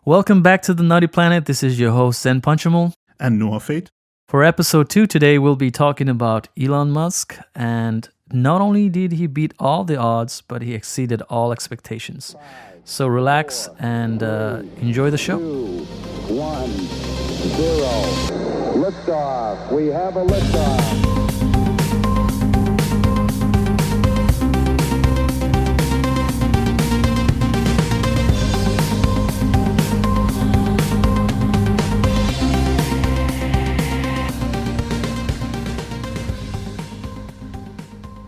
Welcome back to the Nutty Planet. This is your host, Zen Punchamal. And Noah Fate. For episode 2 today, we'll be talking about Elon Musk. And not only did he beat all the odds, but he exceeded all expectations. So relax and enjoy the show. 2, 1, 0. Liftoff. We have a liftoff.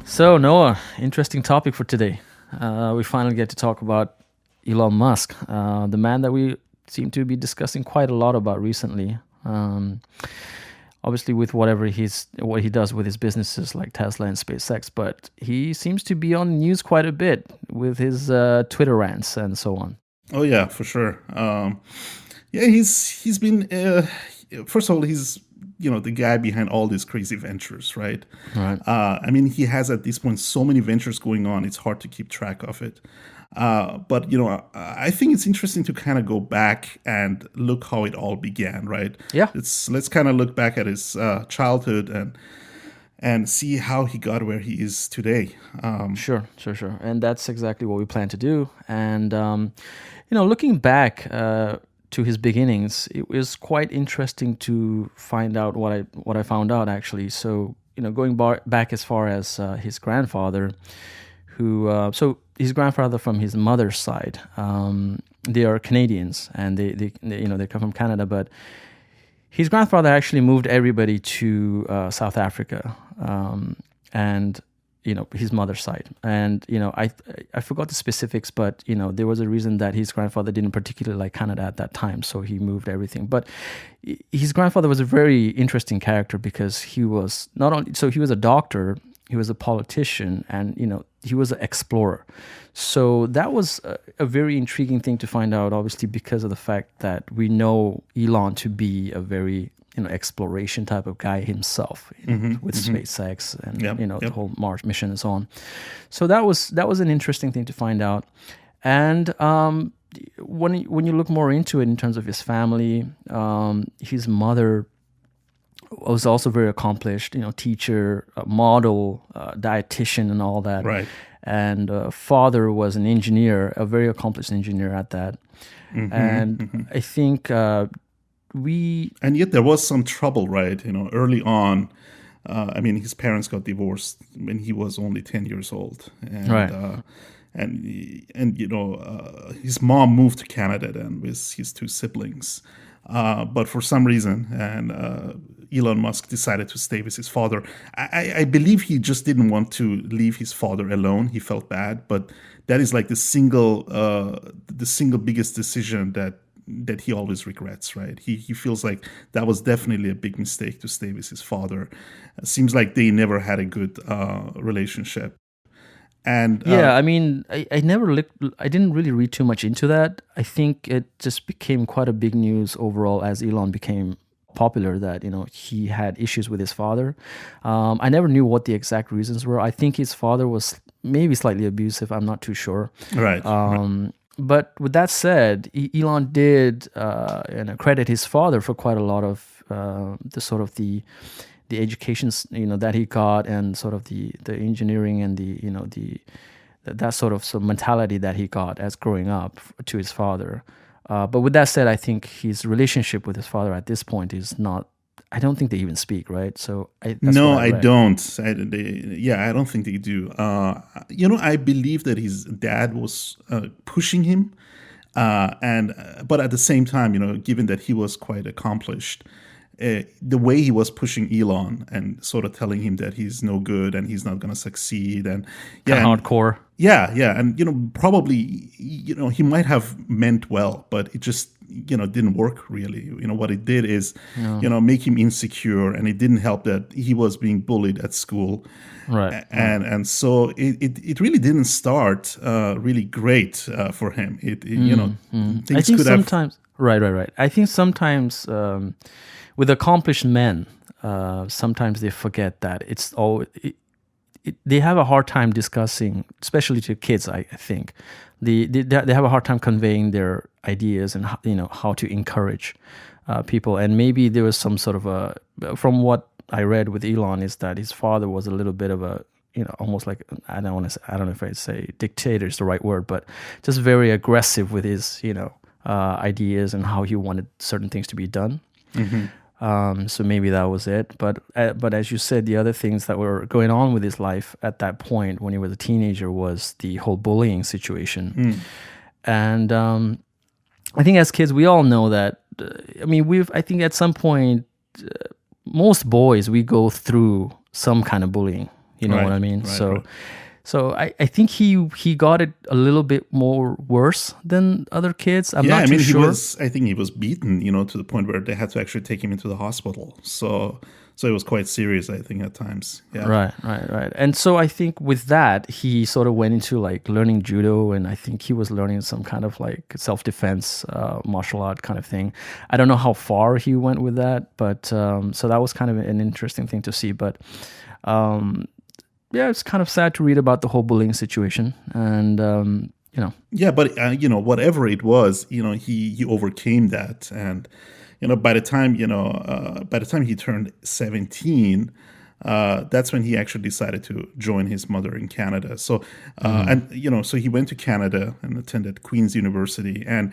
So, Noah, interesting topic for today. We finally get to talk about Elon Musk, the man that we seem to be discussing quite a lot about recently. Obviously, with what he does with his businesses like Tesla and SpaceX, but he seems to be on the news quite a bit with his Twitter rants and so on. Oh yeah, for sure. He's been first of all, he's the guy behind all these crazy ventures, right? Right. I mean, he has at this point so many ventures going on; it's hard to keep track of it. But I think it's interesting to kind of go back and look how it all began, right? Yeah. Let's kind of look back at his childhood and see how he got where he is today. Sure. And that's exactly what we plan to do. And, looking back to his beginnings, it was quite interesting to find out what I found out, actually. So, going back as far as his grandfather, so his grandfather from his mother's side, they are Canadians, and they come from Canada, but his grandfather actually moved everybody to South Africa, and his mother's side. And I forgot the specifics, but there was a reason that his grandfather didn't particularly like Canada at that time, so he moved everything. But his grandfather was a very interesting character because he was he was a doctor, he was a politician, and he was an explorer. So that was a very intriguing thing to find out, obviously, because of the fact that we know Elon to be a very exploration type of guy himself, with SpaceX and the whole Mars mission and so on. So that was an interesting thing to find out. And when you look more into it in terms of his family, his mother was also very accomplished, teacher, model, dietitian, and all that. Right. And father was an engineer, a very accomplished engineer at that. I think and yet there was some trouble, right? Early on. I mean, his parents got divorced when he was only 10 years old, and right. His mom moved to Canada then with his two siblings. But for some reason, Elon Musk decided to stay with his father. I believe he just didn't want to leave his father alone. He felt bad, but that is like the single biggest decision that he always regrets, right? He feels like that was definitely a big mistake to stay with his father. It seems like they never had a good relationship. And I mean, I didn't really read too much into that. I think it just became quite a big news overall as Elon became popular, that he had issues with his father. I never knew what the exact reasons were. I think his father was maybe slightly abusive. I'm not too sure. Right. But with that said, Elon did credit his father for quite a lot of the education that he got, and sort of the engineering and that sort of mentality that he got as growing up to his father. But with that said, I think his relationship with his father at this point is not. I don't think they even speak, right? So I don't. I don't think they do. I believe that his dad was pushing him, but at the same time, given that he was quite accomplished, the way he was pushing Elon and sort of telling him that he's no good and he's not going to succeed, and hardcore. And probably he might have meant well, but it just didn't work really. What it did is make him insecure, and it didn't help that he was being bullied at school, right? And so it really didn't start really great for him. Things I think could sometimes right. I think sometimes with accomplished men, sometimes they forget that it's all. They have a hard time discussing, especially to kids, I think, they have a hard time conveying their ideas and how to encourage people. And maybe there was some sort of from what I read with Elon, is that his father was a little bit of a, almost like, I don't know if I'd say dictator is the right word, but just very aggressive with his ideas and how he wanted certain things to be done. So maybe that was it. But as you said, the other things that were going on with his life at that point when he was a teenager was the whole bullying situation. And I think as kids, we all know that. I think at some point, most boys, we go through some kind of bullying. You know what I mean? So I think he got it a little bit more worse than other kids. I'm not too sure. I think he was beaten, to the point where they had to actually take him into the hospital. So it was quite serious, I think, at times. Yeah. Right. And so I think with that, he sort of went into like learning judo, and I think he was learning some kind of like self-defense, martial art kind of thing. I don't know how far he went with that, but so that was kind of an interesting thing to see. But it's kind of sad to read about the whole bullying situation, and Yeah, but whatever it was, he overcame that, and by the time he turned 17, that's when he actually decided to join his mother in Canada. So so he went to Canada and attended Queen's University, and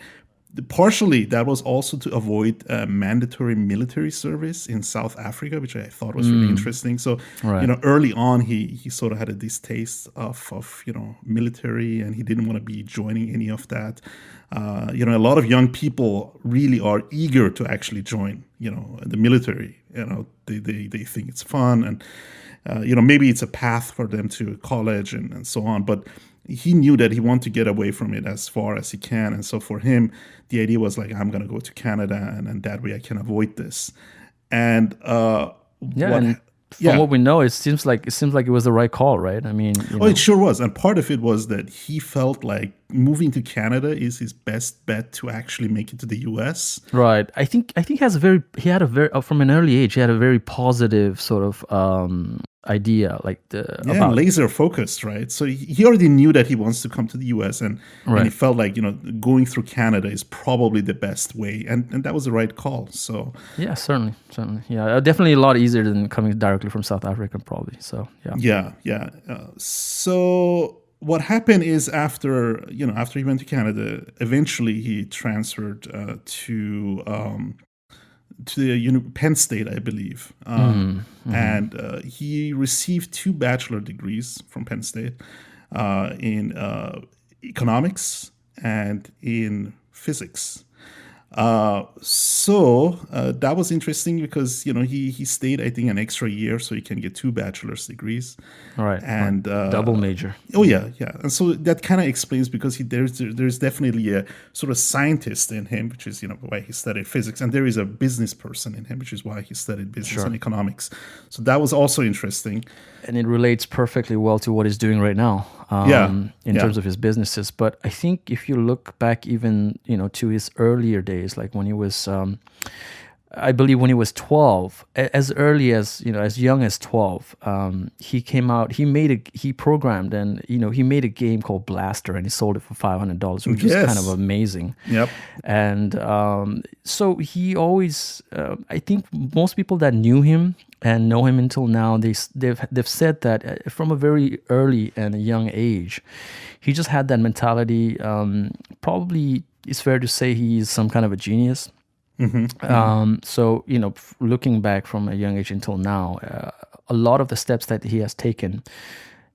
partially that was also to avoid mandatory military service in South Africa, which I thought was really interesting. So early on he sort of had a distaste of military, and he didn't want to be joining any of that. A lot of young people really are eager to actually join the military. They think it's fun, and maybe it's a path for them to college and so on, but he knew that he wanted to get away from it as far as he can. And so for him, the idea was like, I'm going to go to Canada, and that way I can avoid this. And from what we know, it seems like it was the right call, right? I mean, it sure was. And part of it was that he felt like moving to Canada is his best bet to actually make it to the US. Right. I think he had a very from an early age, he had a very positive sort of idea, like about laser focused, right? So he already knew that he wants to come to the US, and he felt like going through Canada is probably the best way, and that was the right call. So yeah, certainly, definitely a lot easier than coming directly from South Africa, probably. So so what happened is after he went to Canada, eventually he transferred to the Penn State, I believe. And he received 2 bachelor degrees from Penn State in economics and in physics. So that was interesting because he stayed, I think, an extra year so he can get 2 bachelor's degrees. All right, and double major. Oh yeah, and so that kind of explains because there's definitely a sort of scientist in him, which is why he studied physics, and there is a business person in him, which is why he studied business and economics. So that was also interesting, and it relates perfectly well to what he's doing right now. In terms of his businesses. But I think if you look back even, to his earlier days, like when he was, I believe when he was 12, as early as, as young as 12, he came out, he programmed and, he made a game called Blaster, and he sold it for $500, which was kind of amazing. Yep. And so he always, I think most people that knew him and know him until now, they've said that from a very early and a young age, he just had that mentality. Probably it's fair to say he's some kind of a genius. So looking back from a young age until now, a lot of the steps that he has taken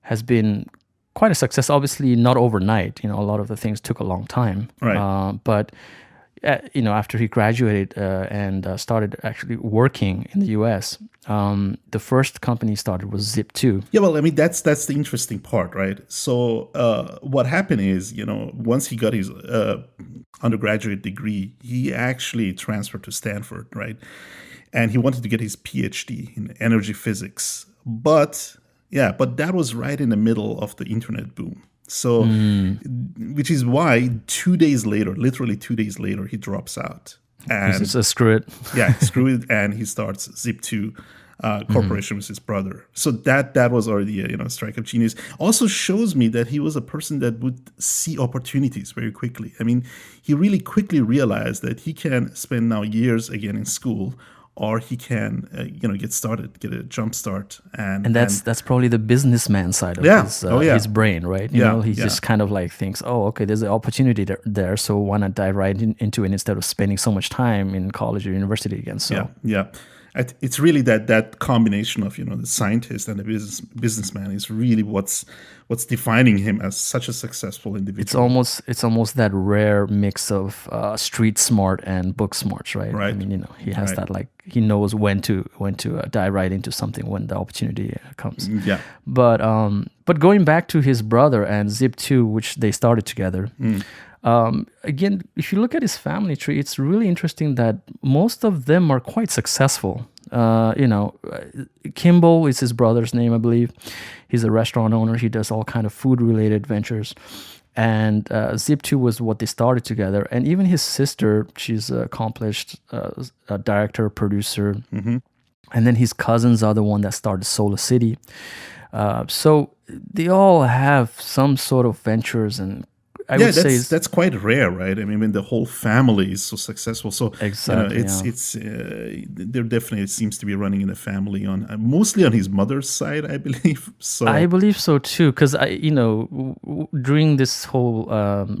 has been quite a success. Obviously, not overnight. A lot of the things took a long time. Right. But after he graduated and started actually working in the U.S., the first company he started was Zip2. Yeah, well, I mean, that's the interesting part, right? So what happened is, once he got his undergraduate degree, he actually transferred to Stanford, right? And he wanted to get his PhD in energy physics. But that was right in the middle of the internet boom. So, which is why 2 days later, literally 2 days later, he drops out. And screw it. Screw it. And he starts Zip2 corporation with his brother. So that was already a strike of genius. Also shows me that he was a person that would see opportunities very quickly. I mean, he really quickly realized that he can spend now years again in school, or he can get started, get a jump start, And that's probably the businessman side of his brain, right? He just kind of like thinks, oh, okay, there's an opportunity there, so why not dive right into it instead of spending so much time in college or university again? So it's really that combination of the scientist and the businessman is really what's defining him as such a successful individual. It's almost that rare mix of street smart and book smarts, right? Right. I mean, he has that, like, he knows when to dive right into something when the opportunity comes. Yeah. But going back to his brother and Zip2, which they started together. Again, if you look at his family tree, it's really interesting that most of them are quite successful. Kimball is his brother's name, I believe. He's a restaurant owner. He does all kind of food-related ventures. And Zip2 was what they started together. And even his sister, she's an accomplished director, producer. Mm-hmm. And then his cousins are the one that started Solar City. So they all have some sort of ventures, and I would say that's quite rare, right? I mean, when the whole family is so successful, so exactly, it's there definitely seems to be running in the family on mostly on his mother's side, I believe. So I believe so too, because during this whole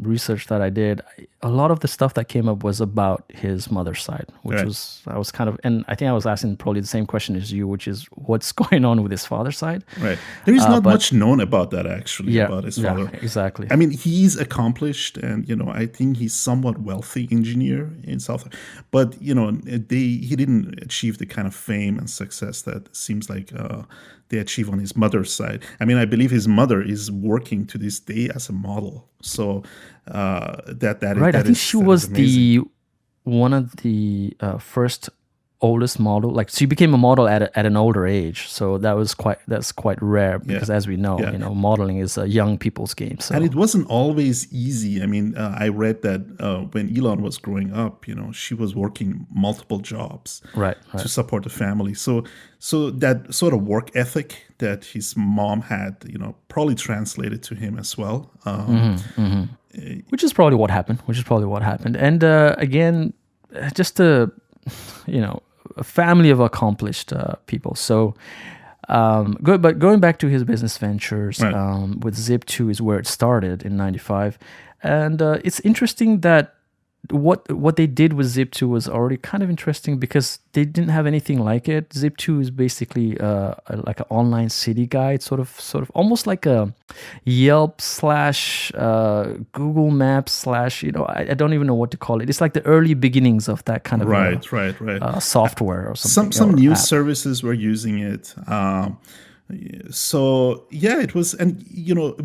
research that I did, a lot of the stuff that came up was about his mother's side, which I was kind of, and I think I was asking probably the same question as you, which is what's going on with his father's side. Right. There is not much known about that actually, about his father. Yeah, exactly. I mean, he's accomplished, and I think he's somewhat wealthy engineer in South, but he didn't achieve the kind of fame and success that seems like they achieve on his mother's side. I mean, I believe his mother is working to this day as a model. So I think she was one of the first oldest model. Like, she became a model at an older age. So that's quite rare, because as we know, modeling is a young people's game. So. And it wasn't always easy. I mean, I read that when Elon was growing up, she was working multiple jobs to support the family. So that sort of work ethic that his mom had, probably translated to him as well. Which is probably what happened. And again, just a family of accomplished people. So, but going back to his business ventures, with Zip2 is where it started in '95, and it's interesting that what they did with Zip2 was already kind of interesting, because they didn't have anything like it. Zip2 is basically like an online city guide, sort of almost like a Yelp / Google Maps / I don't even know what to call it. It's like the early beginnings of that kind of software or something. Some news services were using it. So it was, and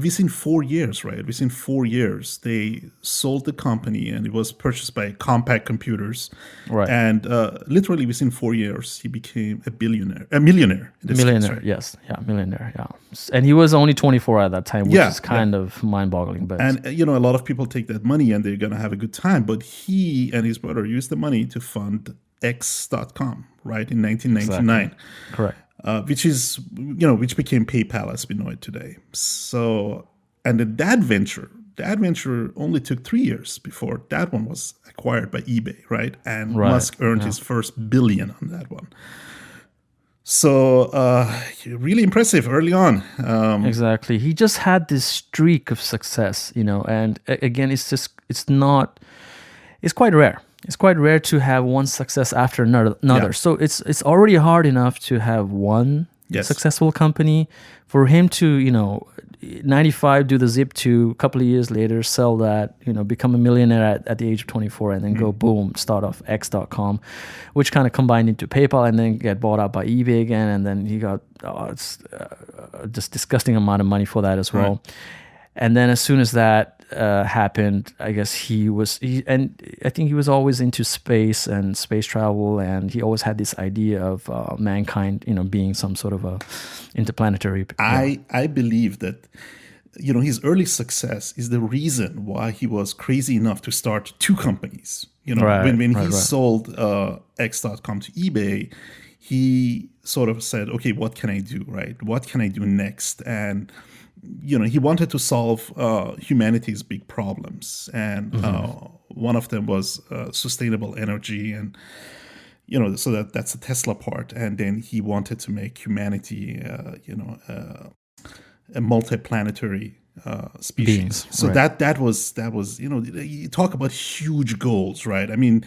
within 4 years, within 4 years, they sold the company, and it was purchased by Compaq Computers, and literally within 4 years, he became a millionaire. Millionaire, and he was only 24 at that time, which is kind of mind-boggling. But a lot of people take that money and they're gonna have a good time, but he and his brother used the money to fund X.com, in 1999. Exactly. Correct. Which became PayPal as we know it today. So, and then that venture only took 3 years before that one was acquired by eBay, right? And Musk earned his first billion on that one. So, really impressive early on. Exactly. He just had this streak of success, and again, it's quite rare. It's quite rare to have one success after another. Yeah. So it's already hard enough to have one successful company. For him to, 95, do the Zip2, a couple of years later, sell that, become a millionaire at the age of 24, and then go boom, start off X.com, which kind of combined into PayPal, and then get bought out by eBay again, and then he got just disgusting amount of money for that as well. And then as soon as that happened, I guess and I think he was always into space and space travel, and he always had this idea of mankind, being some sort of a interplanetary. I believe that, his early success is the reason why he was crazy enough to start two companies. When he sold X.com to eBay, he sort of said, okay, what can I do, right? What can I do next? And he wanted to solve humanity's big problems, and one of them was sustainable energy, and so that's the Tesla part. And then he wanted to make humanity, a multiplanetary species. Beings, So right. that was you talk about huge goals, right? I mean,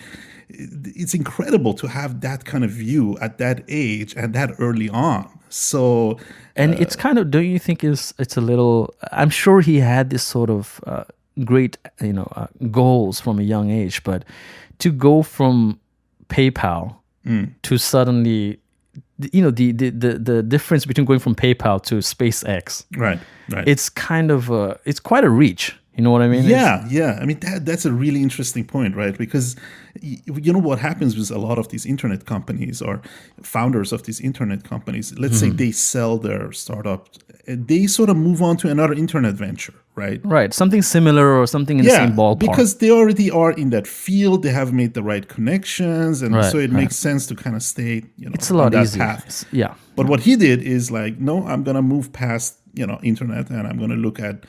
it's incredible to have that kind of view at that age and that early on. So And it's kind of, don't you think it's a little, I'm sure he had this sort of great, goals from a young age, but to go from PayPal to suddenly, the difference between going from PayPal to SpaceX, right. it's kind of, it's quite a reach. You know what I mean? Yeah. I mean, that's a really interesting point, right? Because what happens with a lot of these internet companies or founders of these internet companies, let's say they sell their startup, they sort of move on to another internet venture, right? Right. Something similar or something in the same ballpark. Because they already are in that field, they have made the right connections, and so it Right. makes sense to kind of stay, It's a on lot that easier. path. Yeah. But what he did is like, no, I'm going to move past, internet, and I'm going to look at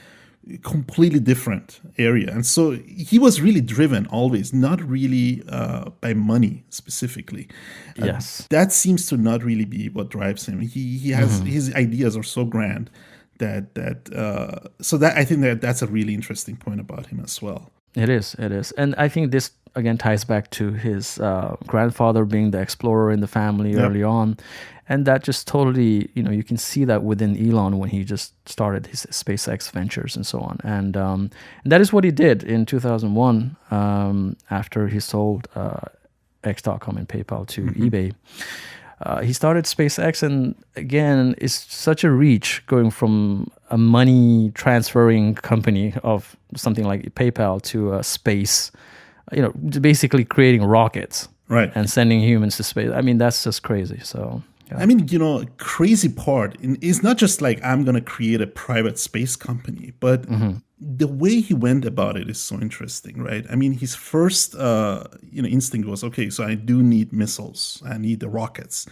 completely different area. And so he was really driven always, not really by money specifically. Yes. That seems to not really be what drives him. He has his ideas are so grand so that I think that's a really interesting point about him as well. It is. And I think this, again, ties back to his grandfather being the explorer in the family early on. And that just totally, you can see that within Elon when he just started his SpaceX ventures and so on. And that is what he did in 2001 after he sold X.com and PayPal to eBay. He started SpaceX, and again, it's such a reach going from a money transferring company of something like PayPal to space, basically creating rockets, right, and sending humans to space. I mean, that's just crazy. So, yeah. I mean, crazy part is not just like I'm going to create a private space company, but the way he went about it is so interesting, right? I mean, his first, instinct was, okay, so I do need missiles, I need the rockets,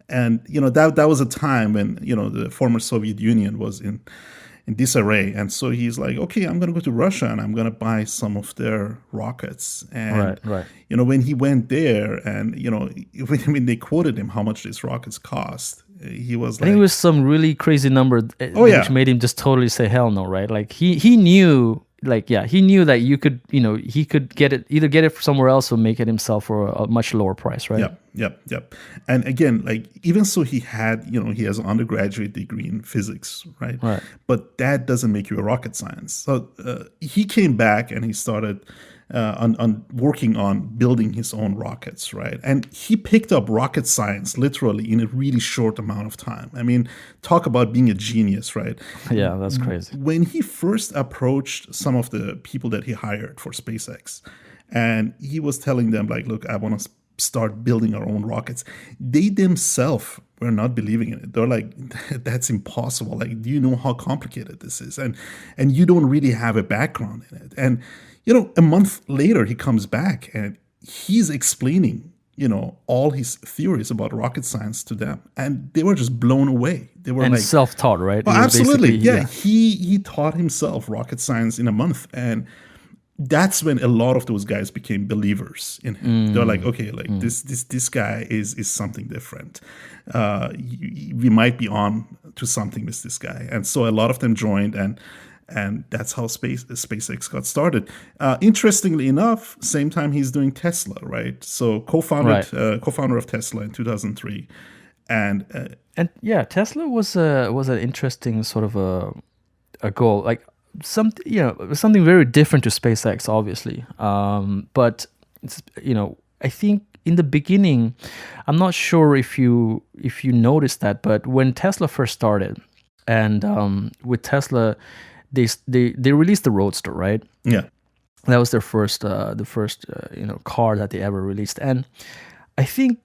and that was a time when the former Soviet Union was in disarray, and so he's like, okay, I'm going to go to Russia and I'm going to buy some of their rockets. And right. When he went there, and when they quoted him how much these rockets cost, he was like, I think it was some really crazy number, which made him just totally say hell no, right? Like he knew, he knew that you could, he could get it somewhere else or make it himself for a much lower price, right? Yep. And again, like, even so, he had, he has an undergraduate degree in physics, right? But that doesn't make you a rocket science. So he came back and he started on working on building his own rockets, right? And he picked up rocket science literally in a really short amount of time. I mean, talk about being a genius, right? Yeah, that's crazy. When he first approached some of the people that he hired for SpaceX, and he was telling them, like, look, I want to start building our own rockets, they themselves were not believing in it. They're like, that's impossible. Like, do you know how complicated this is? And you don't really have a background in it. And a month later, he comes back and he's explaining, all his theories about rocket science to them, and they were just blown away. They were like self-taught, right? Oh, absolutely, yeah. He taught himself rocket science in a month, and that's when a lot of those guys became believers in him. They're like, okay, like this guy is something different. We might be on to something with this guy, and so a lot of them joined, and that's how SpaceX got started. Interestingly enough, same time he's doing Tesla, right? So co-founder of Tesla in 2003, and yeah, Tesla was an interesting sort of a goal, like something very different to SpaceX, obviously. But it's, I think in the beginning, I'm not sure if you noticed that, but when Tesla first started, and with Tesla, they released the Roadster, right? Yeah, that was their first car that they ever released, and I think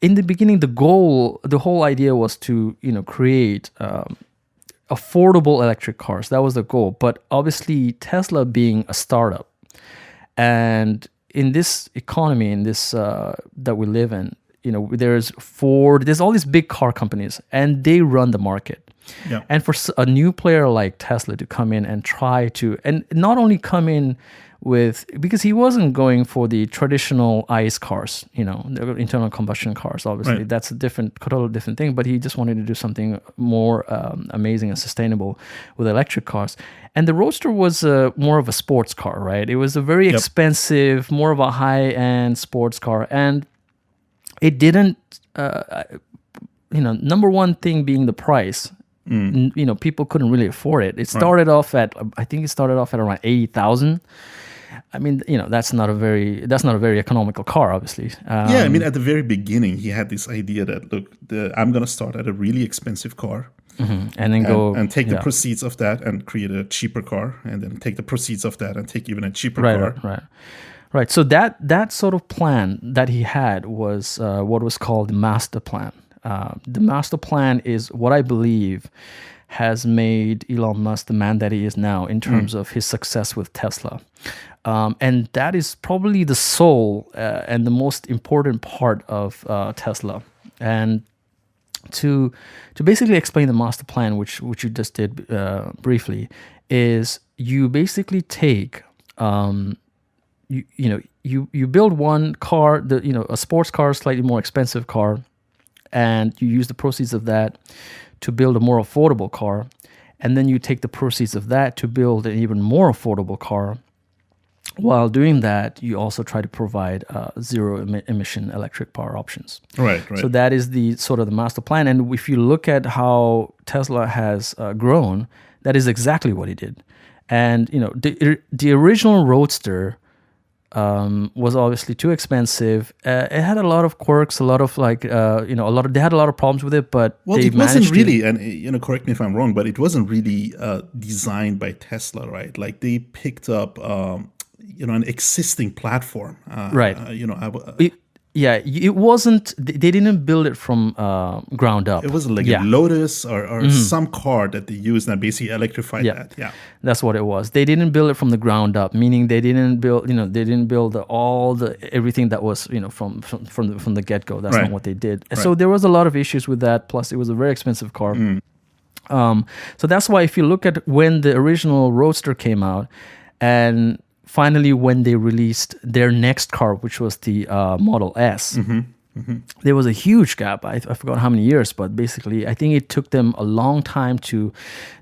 in the beginning, the whole idea was to create affordable electric cars. That was the goal. But obviously, Tesla being a startup, and in this economy, in this that we live in, there's Ford, there's all these big car companies, and they run the market. Yeah. And for a new player like Tesla to come in and try to, and not only come in because he wasn't going for the traditional ICE cars, the internal combustion cars, obviously. Right. That's a totally different thing, but he just wanted to do something more amazing and sustainable with electric cars. And the Roadster was more of a sports car, right? It was a very expensive, more of a high-end sports car. And it didn't, number one thing being the price. People couldn't really afford it. It started off at, I think it started off at around 80,000. I mean, that's not a very economical car, obviously. I mean, at the very beginning, he had this idea that, look, I'm going to start at a really expensive car. And then and take the proceeds of that and create a cheaper car, and then take the proceeds of that and take even a cheaper car. Right. So that sort of plan that he had was what was called the master plan. The master plan is what I believe has made Elon Musk the man that he is now in terms of his success with Tesla. And that is probably the soul and the most important part of Tesla. And to basically explain the master plan, which you just did briefly, is you basically take you build one car, a sports car, slightly more expensive car, and you use the proceeds of that to build a more affordable car, and then you take the proceeds of that to build an even more affordable car. While doing that, you also try to provide zero emission electric power options. Right. So that is the sort of the master plan. And if you look at how Tesla has grown, that is exactly what he did. And the original Roadster was obviously too expensive. It had a lot of quirks, a lot of they had a lot of problems with it, but it wasn't really, and correct me if I'm wrong, but it wasn't really designed by Tesla, right? Like they picked up an existing platform, right? It wasn't. They didn't build it from ground up. It was like a Lotus or some car that they used and basically electrified that. Yeah, that's what it was. They didn't build it from the ground up, meaning they didn't build. They didn't build everything that was from the get go. That's not what they did. Right. So there was a lot of issues with that. Plus, it was a very expensive car. So that's why if you look at when the original Roadster came out, and finally, when they released their next car, which was the Model S, there was a huge gap. I forgot how many years, but basically, I think it took them a long time to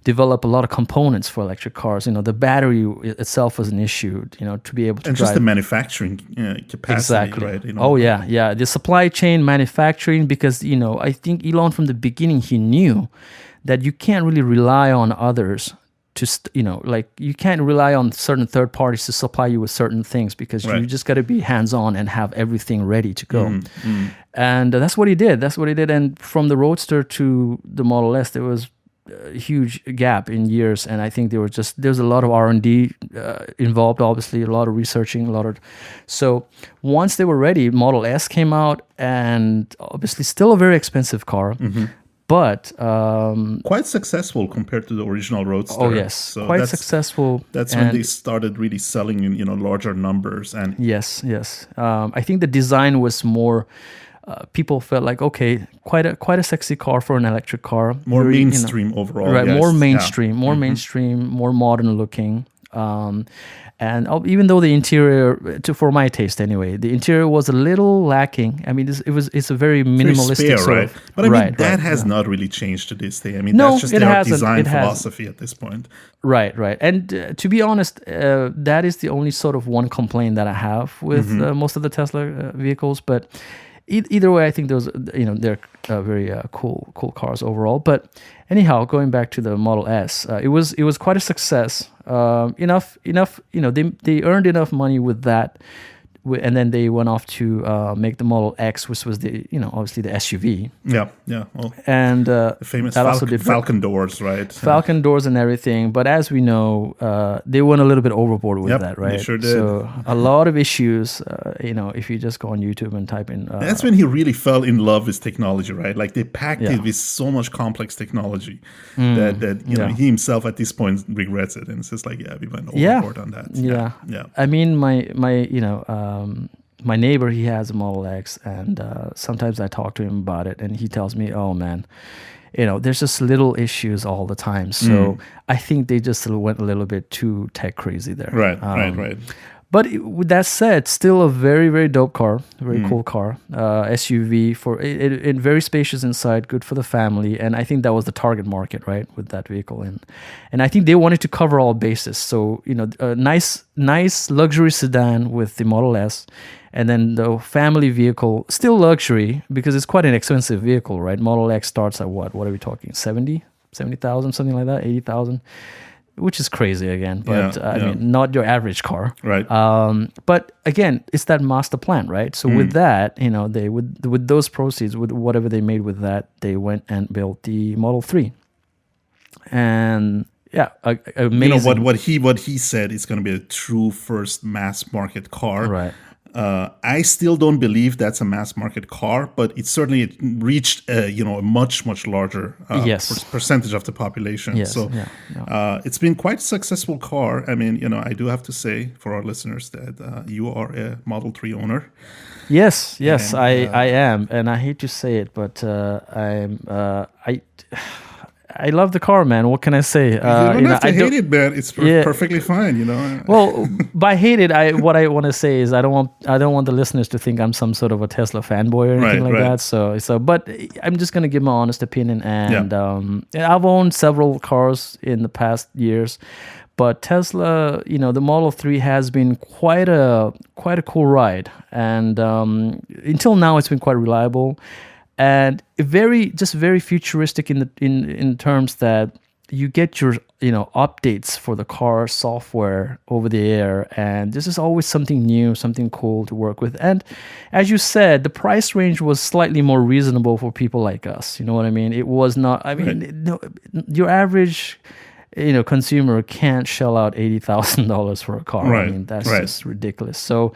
develop a lot of components for electric cars. The battery itself was an issue, to be able to drive. Just the manufacturing capacity, exactly. Right? The supply chain manufacturing, because, I think Elon from the beginning, he knew that you can't really rely on others you can't rely on certain third parties to supply you with certain things, because you just got to be hands-on and have everything ready to go. And that's what he did. And from the Roadster to the Model S, there was a huge gap in years. And I think there's a lot of R&D involved, obviously, a lot of researching, so once they were ready, Model S came out, and obviously still a very expensive car. But quite successful compared to the original Roadster. Oh yes, so quite successful. That's when they started really selling in larger numbers. And yes. I think the design was more. People felt like, okay, quite a sexy car for an electric car. More mainstream overall. Right, yes. More mainstream, more modern looking. And even though the interior, for my taste anyway, the interior was a little lacking. I mean, it's a very minimalistic spare, sort right? of. But I mean, that has not really changed to this day. I mean, that's just their design philosophy at this point. Right. And to be honest, that is the only sort of one complaint that I have with most of the Tesla vehicles. But either way, I think they're very cool cars overall. But anyhow, going back to the Model S, it was quite a success. Enough. They earned enough money with that, and then they went off to make the Model X, which was obviously the SUV. Yeah. Well, and the famous Falcon doors, right? Falcon doors and everything. But as we know, they went a little bit overboard with that, right? They sure did. So a lot of issues. If you just go on YouTube and type in, that's when he really fell in love with technology, right? Like they packed it with so much complex technology that he himself at this point regrets it, and it's just like, we went overboard on that. Yeah. I mean, my my neighbor, he has a Model X, and sometimes I talk to him about it, and he tells me, "Oh man, there's just little issues all the time." So I think they just went a little bit too tech crazy there. Right. But with that said, still a very, very dope car, very cool car, SUV for it, very spacious inside, good for the family, and I think that was the target market, right, with that vehicle, and I think they wanted to cover all bases. So a nice luxury sedan with the Model S, and then the family vehicle, still luxury because it's quite an expensive vehicle, right? Model X starts at what? What are we talking? 70,000, something like that, 80,000. Which is crazy again, but I mean, not your average car, Right. But again, it's that master plan, right? So with that, they with those proceeds, with whatever they made with that, they went and built the Model 3, and amazing. What he said is going to be a true first mass market car. Right. I still don't believe that's a mass market car, but it certainly reached a much larger percentage of the population. Yes, So it's been quite a successful car. I mean, I do have to say for our listeners that you are a Model 3 owner. Yes, And, I am, and I hate to say it, but I love the car, man. What can I say? You don't have to hate it, man. It's perfectly fine, Well, by hate it, what I want to say is I don't want the listeners to think I'm some sort of a Tesla fanboy or anything that. So, but I'm just gonna give my honest opinion, and I've owned several cars in the past years, but Tesla, the Model 3 has been quite a cool ride, and until now it's been quite reliable. And very futuristic in terms that you get your updates for the car software over the air, and this is always something new, something cool to work with. And as you said, the price range was slightly more reasonable for people like us. You know what I mean? It was not. I mean, your average consumer can't shell out $80,000 for a car. Right. I mean, that's just ridiculous. So.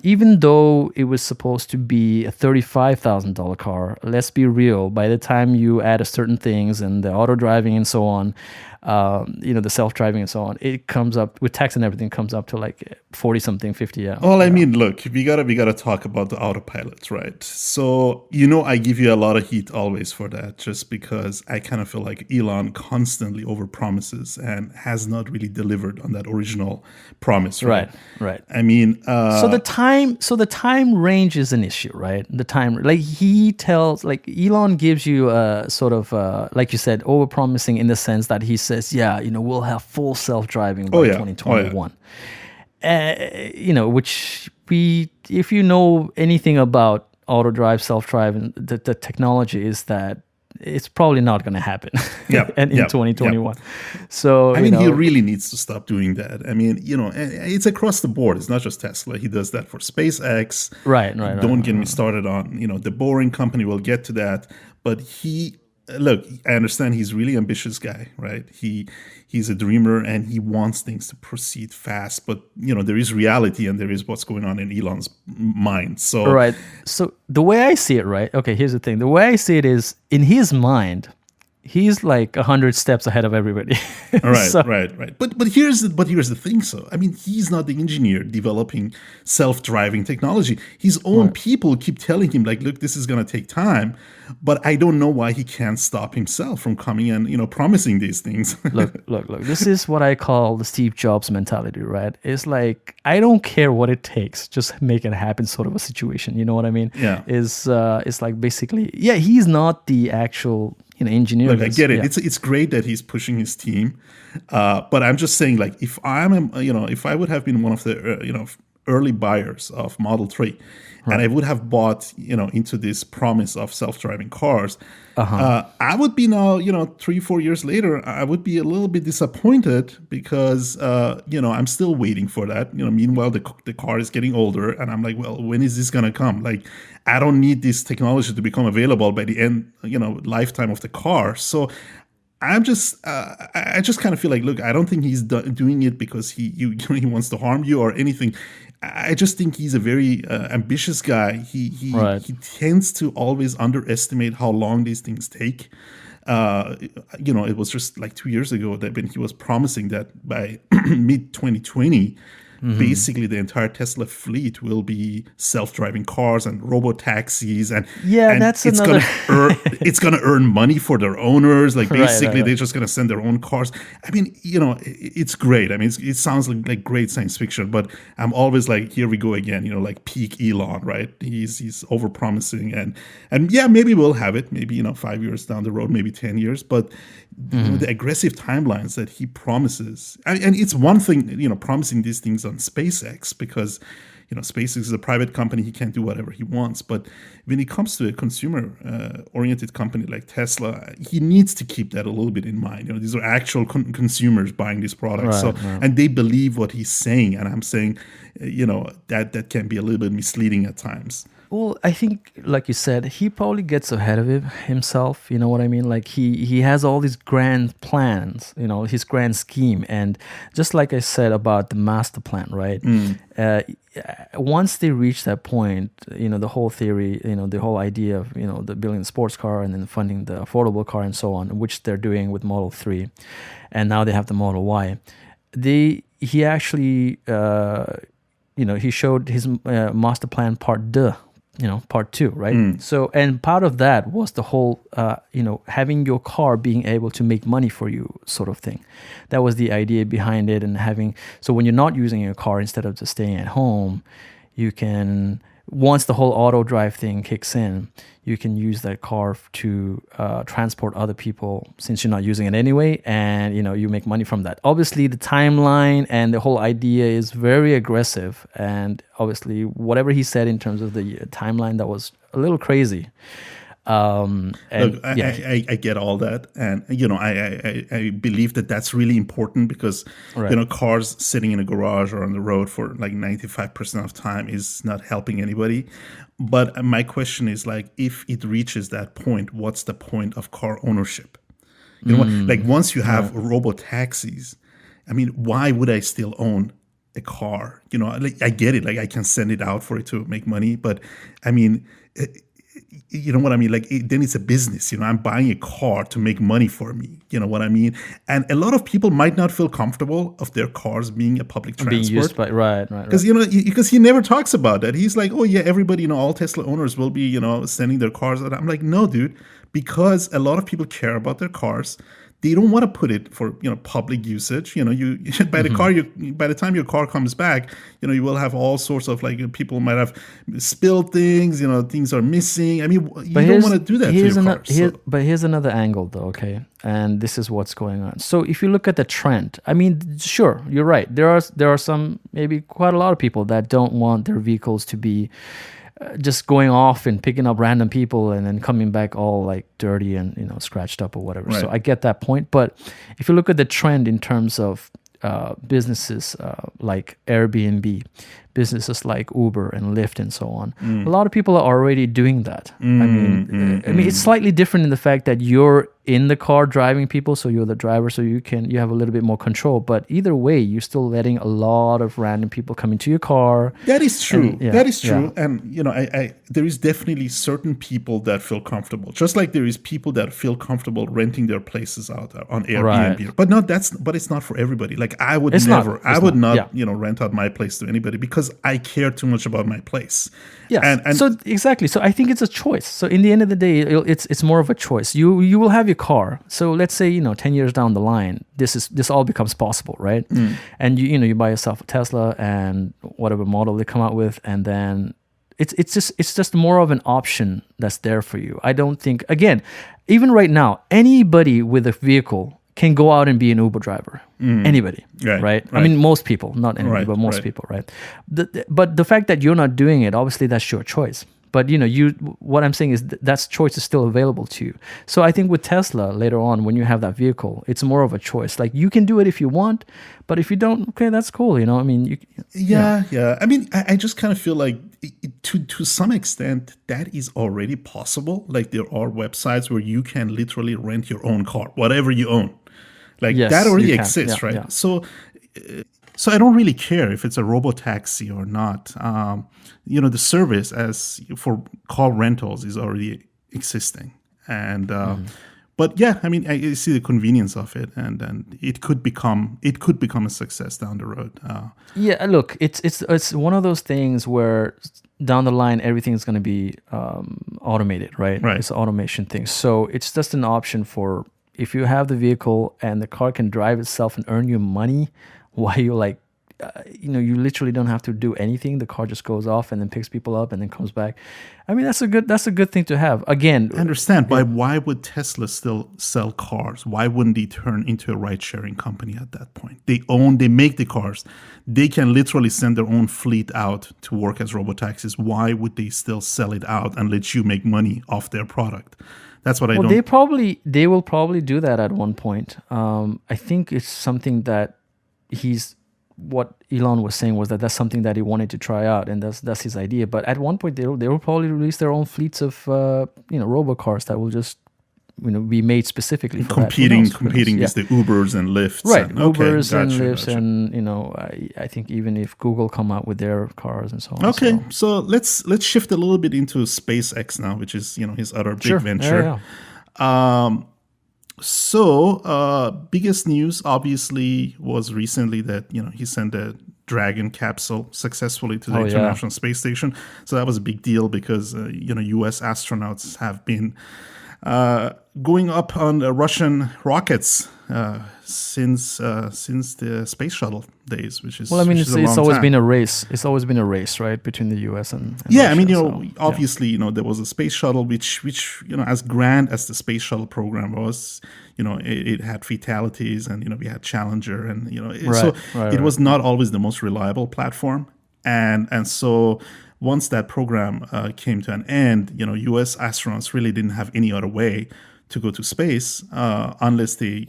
Even though it was supposed to be a $35,000 car, let's be real, by the time you add certain things and the auto driving and so on, the self-driving and so on, it comes up with tax and everything comes up to like 40 something, 50. Yeah. Well, I mean, look, we gotta talk about the autopilot, right? So, I give you a lot of heat always for that, just because I kind of feel like Elon constantly overpromises and has not really delivered on that original promise, right? Right. I mean, so the time range is an issue, right? The time, Elon gives you a sort of, like you said, overpromising in the sense that he says, we'll have full self-driving by 2021. Which if you know anything about auto drive, self-driving, the technology is that it's probably not going to happen in 2021. So, I mean, he really needs to stop doing that. I mean, it's across the board. It's not just Tesla. He does that for SpaceX. Right. Don't get me started on, the Boring Company. We'll get to that. But look, I understand he's a really ambitious guy, right? He's a dreamer and he wants things to proceed fast. But, there is reality and there is what's going on in Elon's mind. So, right. So the way I see it, right? Okay, here's the thing. The way I see it is in his mind, he's like 100 steps ahead of everybody. Right. But here's the thing. So, I mean, he's not the engineer developing self-driving technology. His own people keep telling him, like, look, this is going to take time. But I don't know why he can't stop himself from coming and, promising these things. Look. This is what I call the Steve Jobs mentality, right? It's like, I don't care what it takes. Just make it happen sort of a situation. You know what I mean? Yeah. It's like basically, he's not the actual engineer. Look, I get it. It's great that he's pushing his team, but I'm just saying, like, if I would have been one of the early buyers of Model 3, and I would have bought into this promise of self-driving cars, I would be now 3-4 years later, I would be a little bit disappointed because I'm still waiting for that. Meanwhile the car is getting older, and I'm like, well, when is this gonna come? Like, I don't need this technology to become available by the end lifetime of the car. So I just kind of feel like, look, I don't think he's doing it because he wants to harm you or anything. I just think he's a very ambitious guy. He tends to always underestimate how long these things take. It was just like 2 years ago that when he was promising that by mid 2020, basically the entire Tesla fleet will be self-driving cars and robo-taxis, and Yeah, and that's it's another. it's gonna earn money for their owners. Like Right, right, basically, right. they're just gonna send their own cars. I mean, it's great. I mean, it sounds like great science fiction, but I'm always like, here we go again. Like peak Elon, right? He's over-promising, and yeah, maybe we'll have it. Maybe 5 years down the road, maybe 10 years, but the aggressive timelines that he promises, and it's one thing, promising these things on SpaceX, because SpaceX is a private company. He can't do whatever he wants. But when it comes to a consumer oriented company like Tesla, he needs to keep that a little bit in mind. These are actual consumers buying these products. So, Right, right. and they believe what he's saying. And I'm saying, that can be a little bit misleading at times. Well, I think, like you said, he probably gets ahead of it himself. You know what I mean? Like he has all these grand plans, his grand scheme, and just like I said about the master plan, right? Once they reach that point, the whole theory, the whole idea of the building the sports car and then funding the affordable car and so on, which they're doing with Model 3, and now they have the Model Y. He actually, he showed his master plan part 2. Part 2, right? So, and part of that was the whole, having your car being able to make money for you, sort of thing. That was the idea behind it. And so when you're not using your car, instead of just staying at home, you can, once the whole auto drive thing kicks in, you can use that car to transport other people, since you're not using it anyway, and you make money from that. Obviously, the timeline and the whole idea is very aggressive, and obviously, whatever he said in terms of the timeline, that was a little crazy. And Look, yeah, I get all that, and I believe that that's really important, because Right. cars sitting in a garage or on the road for like 95% of time is not helping anybody. But my question is, like, if it reaches that point, what's the point of car ownership? Like once you have robo taxis, I mean, why would I still own a car? Like, I get it, like I can send it out for it to make money, but I mean, you know what I mean? Like, then it's a business. I'm buying a car to make money for me. You know what I mean? And a lot of people might not feel comfortable of their cars being a public being transport. used by right. Because because he never talks about that. He's like, oh yeah, everybody, all Tesla owners will be, sending their cars out. I'm like, no, dude, because a lot of people care about their cars. They don't want to put it for public usage. You by the time your car comes back, you will have all sorts of, like, people might have spilled things. Things are missing. I mean, you don't want to do that to your car. But here's another angle, though. Okay, and this is what's going on. So if you look at the trend, I mean, sure, you're right. There are some, maybe quite a lot of people that don't want their vehicles to be just going off and picking up random people and then coming back all like dirty and scratched up or whatever. Right. So I get that point. But if you look at the trend in terms of businesses like Airbnb, businesses like Uber and Lyft and so on, a lot of people are already doing that. I mean, it's slightly different in the fact that you're in the car driving people, so you're the driver, so you have a little bit more control. But either way, you're still letting a lot of random people come into your car. That is true. And, that is true. Yeah. And I there is definitely certain people that feel comfortable, just like there is people that feel comfortable renting their places out on Airbnb. Right. But it's not for everybody. Like, I would never rent out my place to anybody, because I care too much about my place. Yeah. And so exactly. So I think it's a choice. So in the end of the day, it's more of a choice. You will have your car. So let's say 10 years down the line, this all becomes possible, right? And you buy yourself a Tesla and whatever model they come out with, and then it's just more of an option that's there for you. I don't think, again, even right now, anybody with a vehicle can go out and be an Uber driver. Anybody, right? I mean, most people, not anybody, but most people, right? But the fact that you're not doing it, obviously that's your choice. But what I'm saying is that choice is still available to you. So I think with Tesla later on, when you have that vehicle, it's more of a choice. Like, you can do it if you want, but if you don't, okay, that's cool. I mean, yeah. I mean, I just kind of feel like to some extent that is already possible. Like, there are websites where you can literally rent your own car, whatever you own. Like, yes, that already exists, right? Yeah. So I don't really care if it's a robo-taxi or not. The service as for car rentals is already existing. And But yeah, I mean, I see the convenience of it, and it could become a success down the road. Yeah, look, it's one of those things where down the line everything's going to be automated, right? Right. It's an automation thing. So it's just an option for if you have the vehicle and the car can drive itself and earn you money while you you literally don't have to do anything. The car just goes off and then picks people up and then comes back. I mean, that's a good thing to have. Again, I understand, but why would Tesla still sell cars? Why wouldn't they turn into a ride-sharing company at that point? They make the cars. They can literally send their own fleet out to work as robotaxis. Why would they still sell it out and let you make money off their product? That's what I don't. They will probably do that at one point. I think it's something that what Elon was saying was that that's something that he wanted to try out, and that's his idea. But at one point, they will probably release their own fleets of robocars that will just be made specifically for competing that. competing with the Ubers and Lyfts. Right, and, Ubers and Lyfts, gotcha. and I think even if Google come out with their cars and so on. Okay, so let's shift a little bit into SpaceX now, which is his other big venture. Yeah. Biggest news obviously was recently that he sent a Dragon capsule successfully to the International Space Station. So that was a big deal because U.S. astronauts have been going up on Russian rockets since the space shuttle days, which is it's always been a race. It's always been a race, right, between the U.S. and yeah. Russia, Obviously, there was a space shuttle, which as grand as the space shuttle program was, it had fatalities, and we had Challenger, and it was not always the most reliable platform, and so. Once that program came to an end, U.S. astronauts really didn't have any other way to go to space unless they,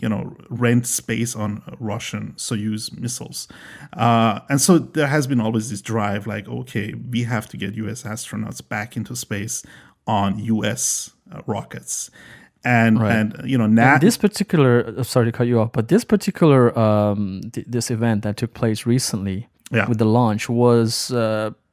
rent space on Russian Soyuz missiles. And so there has been always this drive like, okay, we have to get U.S. astronauts back into space on U.S. Rockets. And this particular, sorry to cut you off, but this particular, this event that took place recently with the launch was...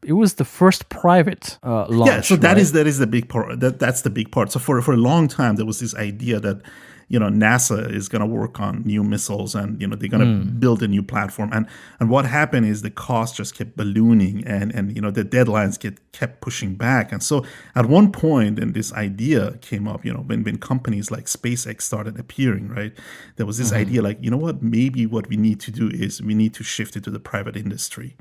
it was the first private launch. Yeah, so that is the big part. That's the big part. So for a long time, there was this idea that NASA is going to work on new missiles, and they're going to build a new platform. And what happened is the cost just kept ballooning, and the deadlines kept pushing back. And so at one point, and this idea came up, when companies like SpaceX started appearing, right? There was this idea like, what? Maybe what we need to do is we need to shift it to the private industry.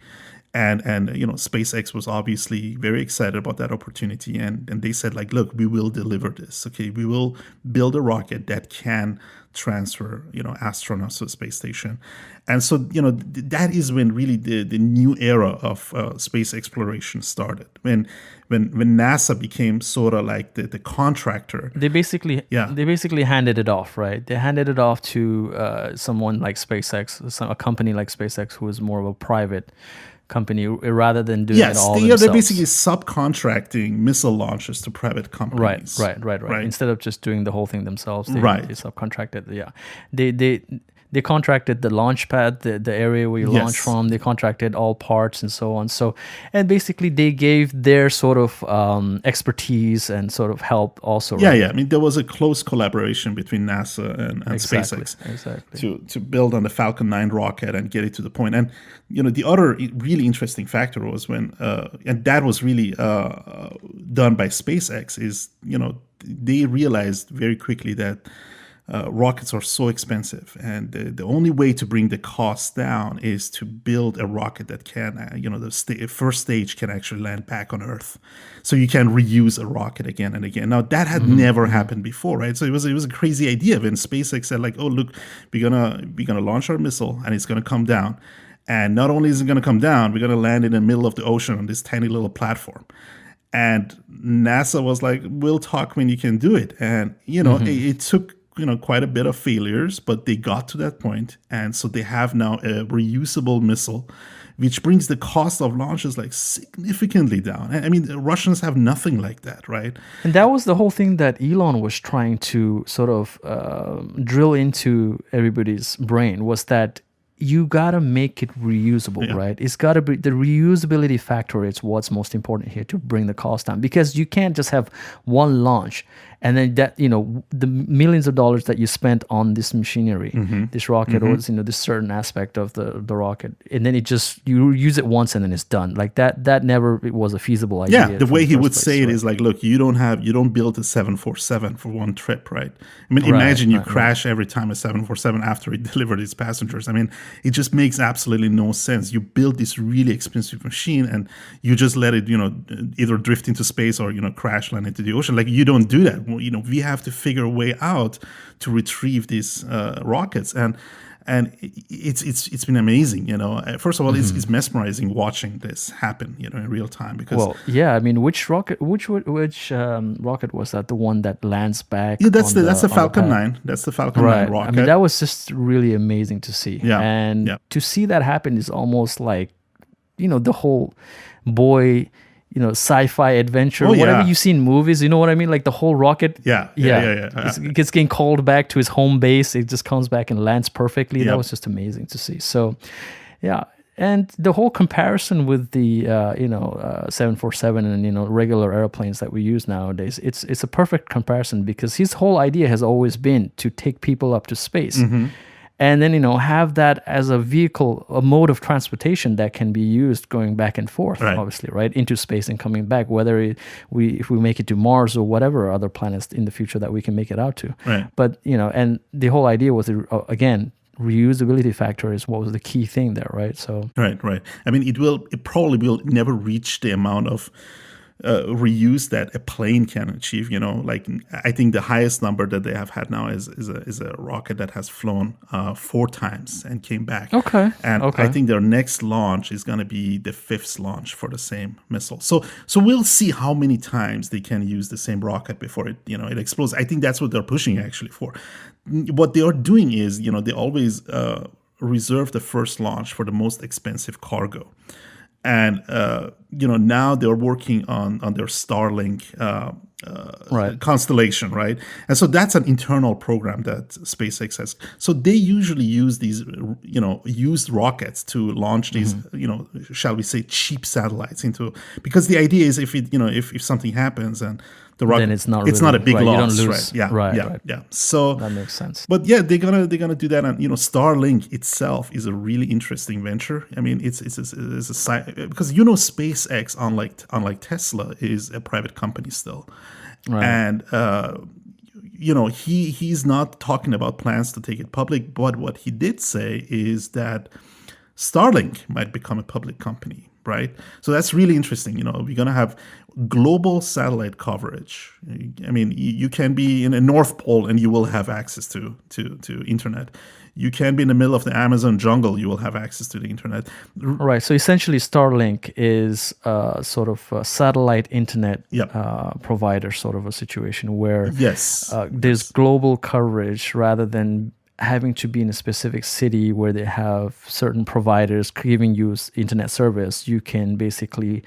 And SpaceX was obviously very excited about that opportunity, and they said like, look, we will deliver this. Okay, we will build a rocket that can transfer astronauts to the space station. And so that is when really the new era of space exploration started. When NASA became sort of like the contractor. They basically handed it off, right? They handed it off to someone like SpaceX, a company like SpaceX, who is more of a private company, rather than doing it all themselves. They're basically subcontracting missile launches to private companies. Right. Instead of just doing the whole thing themselves, they subcontracted. Yeah, they contracted the launch pad, the area where you launch from. They contracted all parts and so on. So, and basically they gave their sort of expertise and sort of help also. Yeah, right? I mean, there was a close collaboration between NASA and SpaceX to build on the Falcon 9 rocket and get it to the point. And the other really interesting factor was when, and that was really done by SpaceX, is they realized very quickly that rockets are so expensive, and the only way to bring the cost down is to build a rocket that can, the first stage can actually land back on Earth, so you can reuse a rocket again and again. Now that had never happened before, right? So it was a crazy idea when SpaceX said like, oh look, we're gonna launch our missile and it's gonna come down, and not only is it gonna come down, we're gonna land in the middle of the ocean on this tiny little platform. And NASA was like, we'll talk when you can do it. And it took quite a bit of failures, but they got to that point. And so they have now a reusable missile, which brings the cost of launches like significantly down. I mean, the Russians have nothing like that, right? And that was the whole thing that Elon was trying to sort of drill into everybody's brain, was that you gotta make it reusable, right? It's gotta be the reusability factor. It's what's most important here to bring the cost down, because you can't just have one launch and then that, the millions of dollars that you spent on this machinery, this rocket, or this certain aspect of the rocket, and then you use it once and then it's done. Like that never was a feasible idea. Yeah, the from way he first would place, say it right? is like, look, you don't build a 747 for one trip, right? I mean, imagine you crash every time a 747 after it delivered its passengers. I mean, it just makes absolutely no sense. You build this really expensive machine and you just let it, either drift into space or, crash land into the ocean. Like, you don't do that. Well, we have to figure a way out to retrieve these rockets. And it's been amazing, First of all, it's mesmerizing watching this happen, in real time. Because I mean, which rocket was that? The one that lands back? yeah, that's on the Falcon pad? 9. That's the Falcon 9 rocket. I mean, that was just really amazing to see. Yeah, and yeah. to see that happen is almost like, the whole boy, sci-fi adventure, whatever you see in movies. You know what I mean? Like the whole rocket. Yeah. It gets getting called back to his home base. It just comes back and lands perfectly. Yep. That was just amazing to see. So, yeah. And the whole comparison with the 747 and regular airplanes that we use nowadays, it's a perfect comparison, because his whole idea has always been to take people up to space. And then, have that as a vehicle, a mode of transportation that can be used going back and forth, Right. obviously, right, into space and coming back, whether if we make it to Mars or whatever other planets in the future that we can make it out to. Right. But, and the whole idea was, again, reusability factor is what was the key thing there, right? So Right. I mean, it probably will never reach the amount of reuse that a plane can achieve. Like, I think the highest number that they have had now is a rocket that has flown 4 times and came back. Okay. And I think their next launch is going to be the 5th launch for the same missile. So we'll see how many times they can use the same rocket before it explodes. I think that's what they're pushing actually for. What they are doing is, they always reserve the first launch for the most expensive cargo. And, now they're working on their Starlink constellation, right? And so that's an internal program that SpaceX has. So they usually use these, used rockets to launch these, shall we say, cheap satellites into, because the idea is if something happens and the rocket, then it's not a big right, loss, you don't lose. right? Yeah. So that makes sense. But yeah, they're gonna do that, and Starlink itself is a really interesting venture. I mean, it's a side, because SpaceX, unlike Tesla, is a private company still, Right. and he's not talking about plans to take it public. But what he did say is that Starlink might become a public company, right? So that's really interesting. We're going to have global satellite coverage. I mean, you can be in a North Pole and you will have access to internet. You can be in the middle of the Amazon jungle, you will have access to the internet. Right. So essentially, Starlink is sort of a satellite internet provider, sort of a situation where there's global coverage rather than having to be in a specific city where they have certain providers giving you internet service. You can basically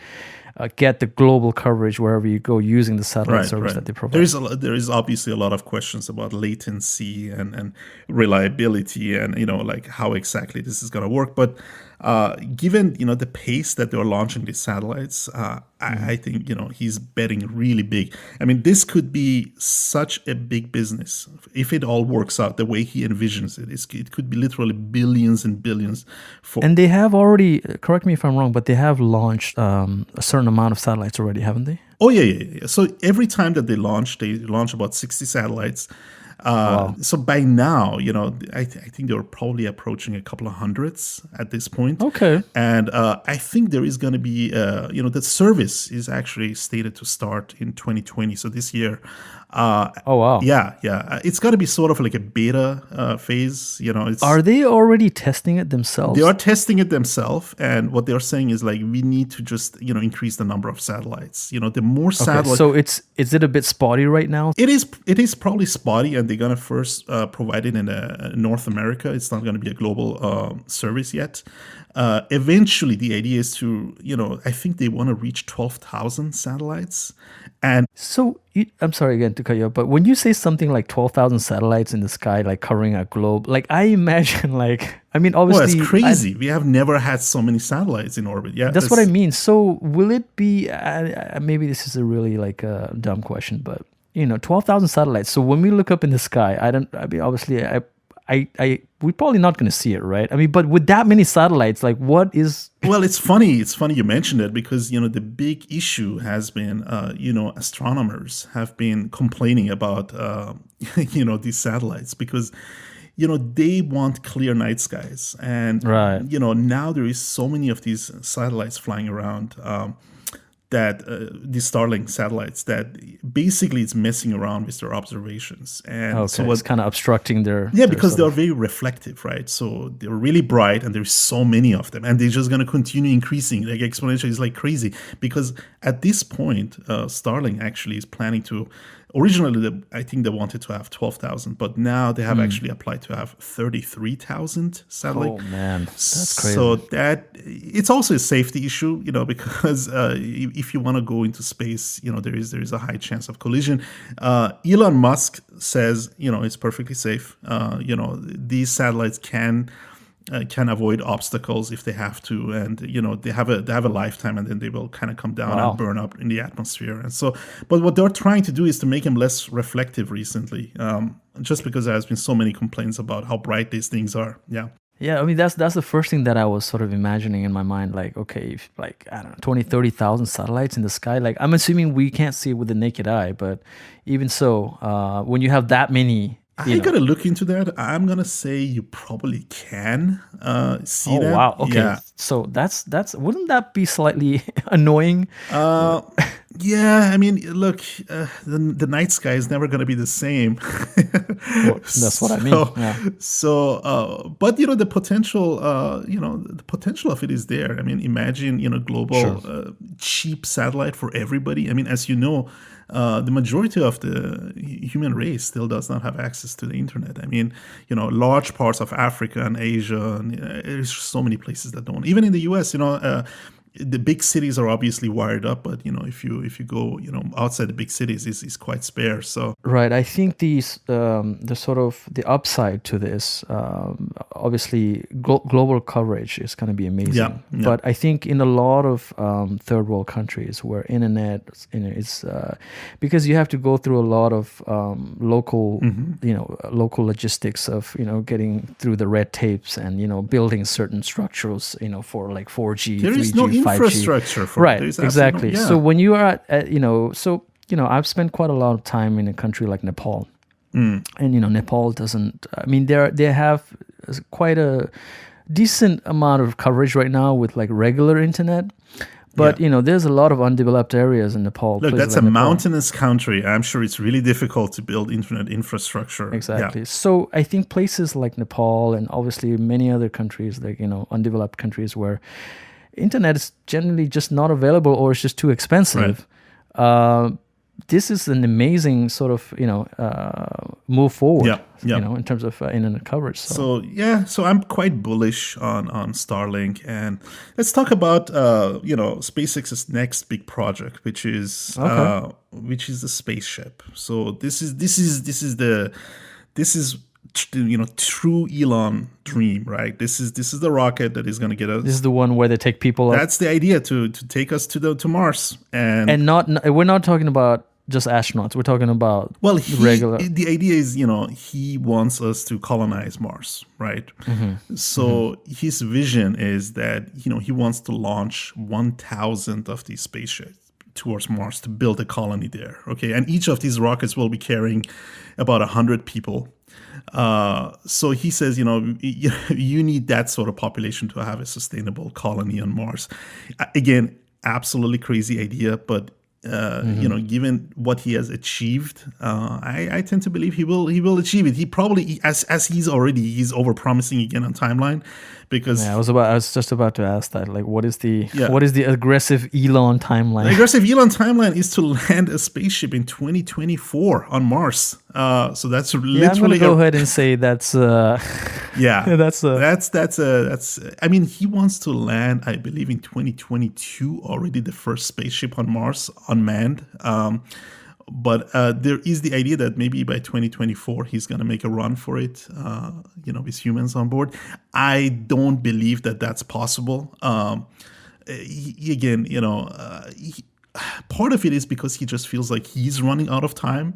get the global coverage wherever you go using the satellite service that they provide. There is obviously a lot of questions about latency and reliability and like how exactly this is going to work. But given the pace that they're launching these satellites, I think he's betting really big. I mean, this could be such a big business if it all works out the way he envisions it. It could be literally billions and billions. And they have already, correct me if I'm wrong, but they have launched a certain amount of satellites already, haven't they? Oh yeah. So every time that they launch about 60 satellites. Wow. So by now, I think they're probably approaching a couple of hundreds at this point. Okay. And I think there is going to be, the service is actually stated to start in 2020. So this year. Oh, wow. Yeah. It's got to be sort of like a beta phase. Are they already testing it themselves? They are testing it themselves. And what they're saying is like, we need to just, increase the number of satellites. The more satellites. So is it a bit spotty right now? It is probably spotty, and they're going to first provide it in North America. It's not going to be a global service yet. Eventually, the idea is to, I think they want to reach 12,000 satellites. And so, I'm sorry again to cut you off, but when you say something like 12,000 satellites in the sky, like covering a globe, like I imagine obviously. It's crazy. We have never had so many satellites in orbit. Yeah, that's what I mean. So will it be, maybe this is a really like a dumb question, but 12,000 satellites. So when we look up in the sky, I mean, obviously, we're probably not going to see it, right? I mean, but with that many satellites, like, what is? Well, it's funny. It's funny you mentioned it because the big issue has been astronomers have been complaining about these satellites because they want clear night skies, and Right. now there is so many of these satellites flying around. That these Starlink satellites that basically it's messing around with their observations, and Okay, so it's kind of obstructing their. yeah, their because sort they're of- very reflective, right? So they're really bright, and there's so many of them, and they're just going to continue increasing like exponentially. It's like crazy because at this point, Starlink actually is planning to. Originally, I think they wanted to have 12,000, but now they have actually applied to have 33,000 satellite. Oh man, that's crazy. So that it's also a safety issue, because if you want to go into space, there is a high chance of collision. Elon Musk says, it's perfectly safe. These satellites can avoid obstacles if they have to, and they have a lifetime, and then they will kind of come down Wow. and burn up in the atmosphere. And so, but what they're trying to do is to make them less reflective recently, just because there has been so many complaints about how bright these things are. Yeah. Yeah, I mean that's the first thing that I was sort of imagining in my mind. Like, okay, if, like I don't know, 20, 30,000 satellites in the sky. Like, I'm assuming we can't see it with the naked eye, but even so, when you have that many, I gotta look into that. I'm gonna say you probably can see oh that. wow, okay, Yeah. so that's wouldn't that be slightly annoying? Yeah, I mean, look, the night sky is never going to be the same. Well, that's what I mean. Yeah. But the potential of it is there. I mean, imagine global cheap satellite for everybody. I mean, as you know, the majority of the human race still does not have access to the internet. I mean, large parts of Africa and Asia, and there's so many places that don't. Even in the U.S., the big cities are obviously wired up, but if you go outside the big cities is quite sparse. So Right. I think the sort of the upside to this, obviously, global coverage is going to be amazing. Yeah. But I think in a lot of third world countries where internet, is because you have to go through a lot of local, local logistics of getting through the red tapes and building certain structures, for like 4G, there 3G, is no 5G. infrastructure for Right. there is Exactly. absolutely no- So when you are I've spent quite a lot of time in a country like Nepal. And Nepal doesn't. I mean, they have quite a decent amount of coverage right now with like regular internet, but there's a lot of undeveloped areas in Nepal. Look, places that's like a Nepal. mountainous country. I'm sure it's really difficult to build internet infrastructure. Exactly. Yeah. So I think places like Nepal and obviously many other countries, like undeveloped countries where internet is generally just not available or it's just too expensive. This is an amazing sort of move forward. Yeah. In terms of internet coverage. So I'm quite bullish on Starlink, and let's talk about SpaceX's next big project, which is the spaceship. So this is true Elon dream, right? This is the rocket that is going to get us. This is the one where they take people up, That's the idea to take us to Mars, and we're not talking about just astronauts. We're talking about regular. The idea is, he wants us to colonize Mars, right? So his vision is that, he wants to launch 1,000 of these spaceships towards Mars to build a colony there. Okay. And each of these rockets will be carrying about 100 people. So he says, you need that sort of population to have a sustainable colony on Mars. Again, absolutely crazy idea, but given what he has achieved, I tend to believe he will achieve it. He probably, as he's overpromising again on timeline, because I was just about to ask that. Like, what is the aggressive Elon timeline? the aggressive Elon timeline is to land a spaceship in 2024 on Mars. So that's literally. I'm gonna go ahead and say that's. that's. I mean, he wants to land, I believe, in 2022 already, the first spaceship on Mars unmanned. But there is the idea that maybe by 2024 he's going to make a run for it, with humans on board. I don't believe that that's possible. Part part of it is because he just feels like he's running out of time.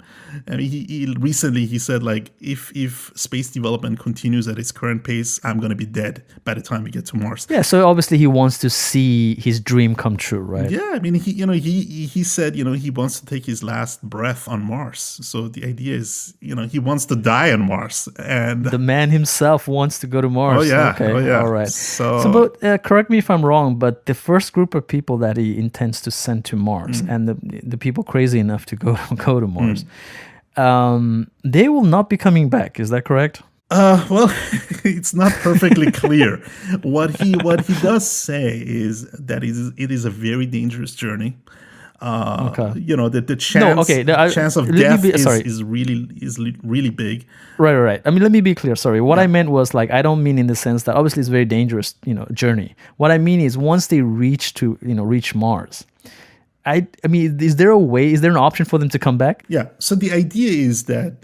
I mean, he recently he said like if space development continues at its current pace, I'm going to be dead by the time we get to Mars. Yeah, so obviously he wants to see his dream come true, right? Yeah, I mean, he said, he wants to take his last breath on Mars. So the idea is, he wants to die on Mars. And The man himself wants to go to Mars. Oh, yeah. Okay. Oh, yeah. All right. So But correct me if I'm wrong, but the first group of people that he intends to send to Mars, and the people crazy enough to go to Mars, they will not be coming back. Is that correct? well, it's not perfectly clear. What he does say is that it is a very dangerous journey. Okay. The chance chance of death is really big. Right. I mean, let me be clear. Sorry. What I meant was like, I don't mean in the sense that obviously it's a very dangerous, journey. What I mean is once they reach Mars, I mean, is there an option for them to come back? Yeah. So the idea is that,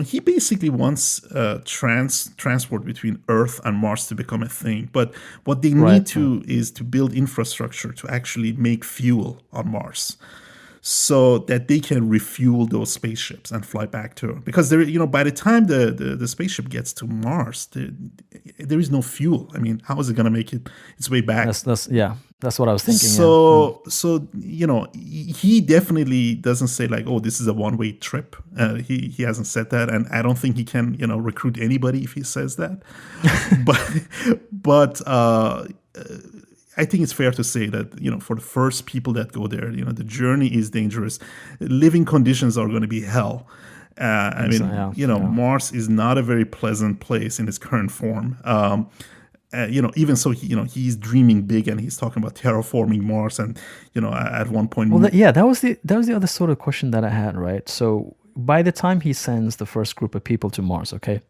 he basically wants transport between Earth and Mars to become a thing. But what they need is to build infrastructure to actually make fuel on Mars, so that they can refuel those spaceships and fly back to Earth. Because by the time the spaceship gets to Mars, there is no fuel. I mean, how is it going to make its way back? That's what I was thinking. So he definitely doesn't say like, oh, this is a one-way trip. He hasn't said that, and I don't think he can recruit anybody if he says that. but I think it's fair to say that for the first people that go there, the journey is dangerous. Living conditions are going to be hell. Mars is not a very pleasant place in its current form. Even so, he's dreaming big and he's talking about terraforming Mars. And at one point, that was the other sort of question that I had, right? So by the time he sends the first group of people to Mars, okay,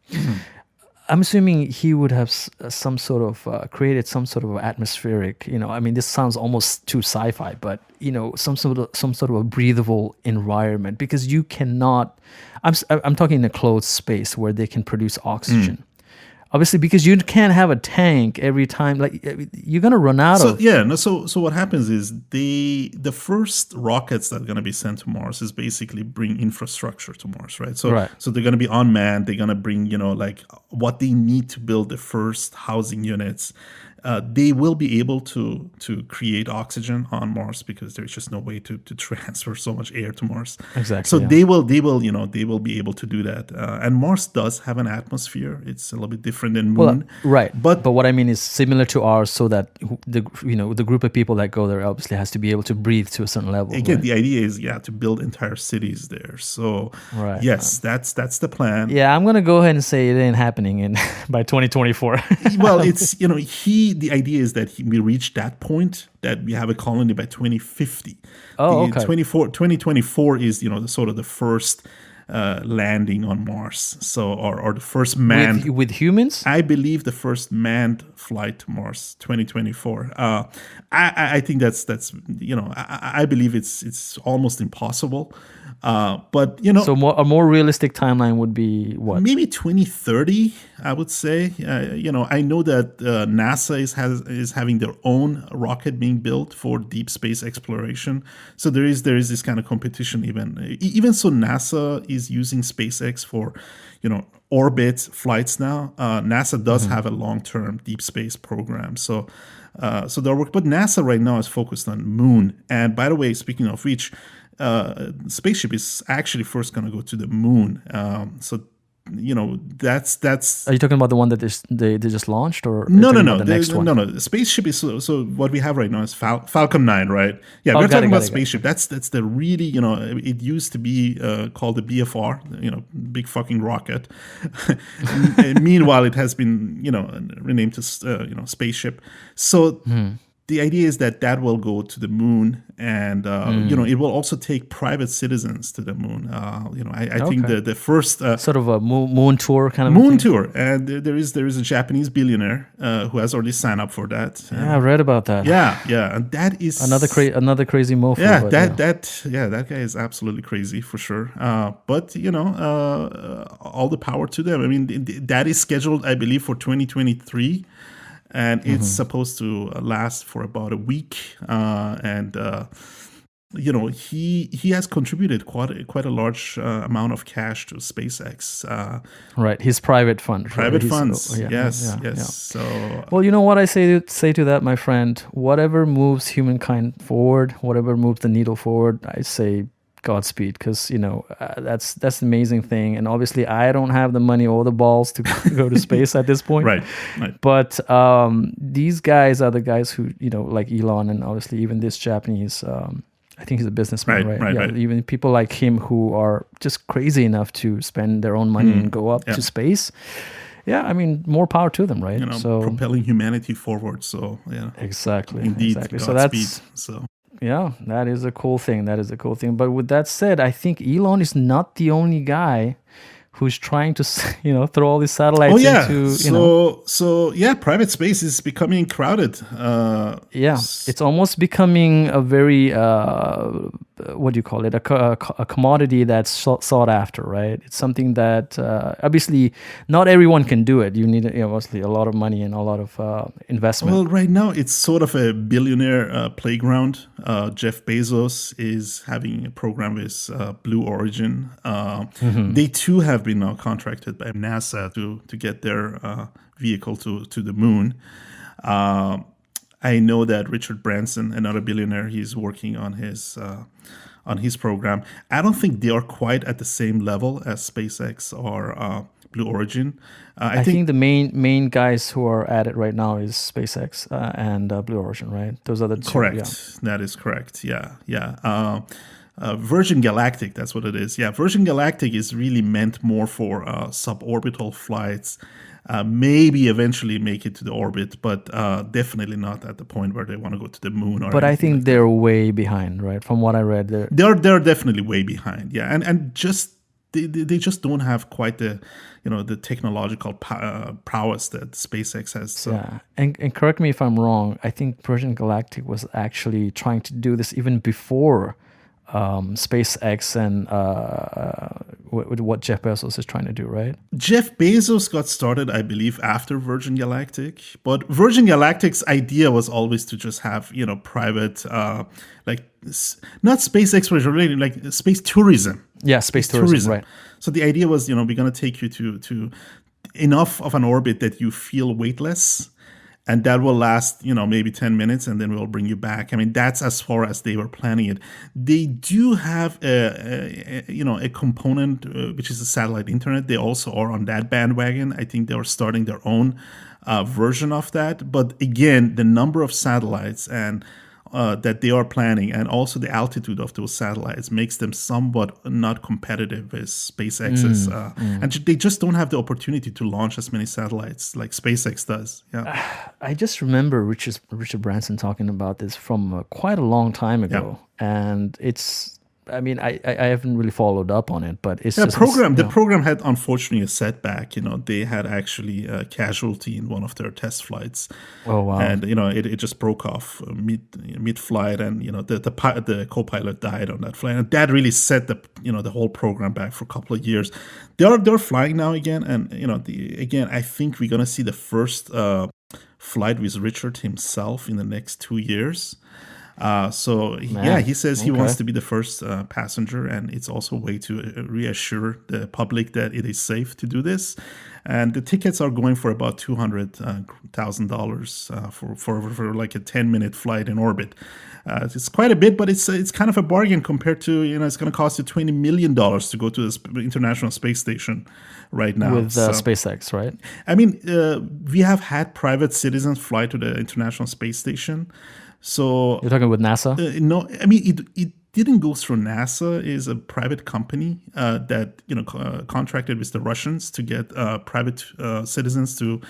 I'm assuming he would have some sort of created some sort of atmospheric, I mean, this sounds almost too sci-fi, but some sort of a breathable environment, because you cannot. I'm talking in a closed space where they can produce oxygen. Obviously, because you can't have a tank every time. Like, you're gonna run out of. So what happens is the first rockets that are gonna be sent to Mars is basically bring infrastructure to Mars, right? So they're gonna be unmanned. They're gonna bring like what they need to build the first housing units. They will be able to create oxygen on Mars because there's just no way to transfer so much air to Mars. Exactly. So they will be able to do that. And Mars does have an atmosphere. It's a little bit different than Moon. Well, right. But what I mean is similar to ours, so that the group of people that go there obviously has to be able to breathe to a certain level. Again, right? The idea is to build entire cities there. So yes, that's the plan. Yeah, I'm gonna go ahead and say it ain't happening by 2024. Well, it's the idea is that we reach that point that we have a colony by 2050. Oh, okay. 2024 is the sort of the first landing on Mars. So or the first manned with humans. I believe the first manned flight to Mars, 2024. I think that's I believe it's almost impossible. But so a more realistic timeline would be what? Maybe 2030, I would say. I know that NASA is having their own rocket being built for deep space exploration. So there is this kind of competition even so. NASA is using SpaceX for orbit flights now. NASA does have a long-term deep space program. So they're working, but NASA right now is focused on Moon. And by the way, speaking of which, spaceship is actually first going to go to the Moon. That's. Are you talking about the one that they just launched, or no? The next one? No. The spaceship is so what we have right now is Falcon 9, right? Yeah, we're talking about spaceship. That's the really it used to be called the BFR, big fucking rocket. Meanwhile, it has been renamed to spaceship. So. The idea is that will go to the Moon, and it will also take private citizens to the Moon. I think the first sort of a moon tour kind of moon tour, and there is a Japanese billionaire who has already signed up for that. Yeah, I read about that. Yeah, and that is another crazy mofo. Yeah, that guy is absolutely crazy for sure. But all the power to them. I mean, that is scheduled, I believe, for 2023. And it's supposed to last for about a week. And he has contributed quite a large amount of cash to SpaceX. Right, his private fund. Right? Private He's, funds, yeah, yes, yeah, yes. yeah. So Well, you know what I say to that, my friend. Whatever moves humankind forward, whatever moves the needle forward, I say Godspeed, because that's the amazing thing. And obviously, I don't have the money or the balls to go to space at this point. right. But these guys are the guys who, like Elon, and obviously even this Japanese. I think he's a businessman, right? Right. Even people like him who are just crazy enough to spend their own money and go up to space. Yeah, I mean, more power to them, right? Propelling humanity forward. So yeah, exactly, indeed. Exactly. So yeah, that is a cool thing. But with that said, I think Elon is not the only guy who's trying to, throw all these satellites into, private space is becoming crowded. It's almost becoming a very, what do you call it? A commodity that's sought after, right? It's something that obviously not everyone can do it. You need, obviously a lot of money and a lot of investment. Well, right now it's sort of a billionaire playground. Jeff Bezos is having a program with Blue Origin. They too have been now contracted by NASA to get their vehicle to the moon. I know that Richard Branson, another billionaire, he's working on his program. I don't think they are quite at the same level as SpaceX or Blue Origin. I think the main guys who are at it right now is SpaceX and Blue Origin, right? Those are the two. Correct. Yeah. That is correct. Yeah. Virgin Galactic, that's what it is. Yeah, Virgin Galactic is really meant more for suborbital flights. Maybe eventually make it to the orbit, but definitely not at the point where they want to go to the moon. But I think they're way behind, right? From what I read, they're definitely way behind. Yeah, and just they just don't have quite the the technological prowess that SpaceX has. So. Yeah, and correct me if I'm wrong. I think Virgin Galactic was actually trying to do this even before SpaceX and what Jeff Bezos is trying to do, right? Jeff Bezos got started, I believe, after Virgin Galactic. But Virgin Galactic's idea was always to just have, private, not space exploration, really, like space tourism. Yeah, space tourism, right. So the idea was, we're going to take you to enough of an orbit that you feel weightless. And that will last, maybe 10 minutes, and then we'll bring you back. I mean, that's as far as they were planning it. They do have a component, which is a satellite internet. They also are on that bandwagon. I think they are starting their own version of that. But again, the number of satellites and that they are planning, and also the altitude of those satellites, makes them somewhat not competitive with SpaceX's. And they just don't have the opportunity to launch as many satellites like SpaceX does. Yeah, I just remember Richard Branson talking about this from quite a long time ago, and it's. I mean, I haven't really followed up on it, but it's just the program had unfortunately a setback. They had actually a casualty in one of their test flights. Oh wow! And it just broke off mid flight, and the co-pilot died on that flight, and that really set the whole program back for a couple of years. They're flying now again, and again I think we're gonna see the first flight with Richard himself in the next 2 years. He says he wants to be the first passenger, and it's also a way to reassure the public that it is safe to do this. And the tickets are going for about $200,000 for like a 10-minute flight in orbit. It's quite a bit, but it's kind of a bargain compared to it's going to cost you $20 million to go to the International Space Station right now with SpaceX, right? I mean, we have had private citizens fly to the International Space Station. So you're talking with NASA? No, I mean it didn't go through NASA. It is a private company that contracted with the Russians to get private citizens to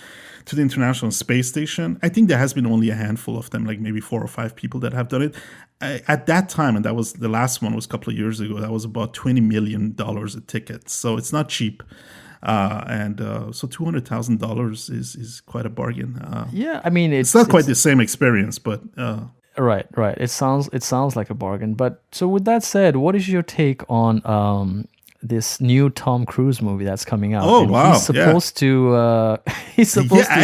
the International Space Station. I think there has been only a handful of them, like maybe 4 or 5 people that have done it. At that time, and that was the last one was a couple of years ago, that was about $20 million a ticket. So it's not cheap. So $200,000 is quite a bargain. Yeah, I mean it's not quite the same experience, but right. It sounds like a bargain. But so with that said, what is your take on this new Tom Cruise movie that's coming out? Oh, wow! He's supposed to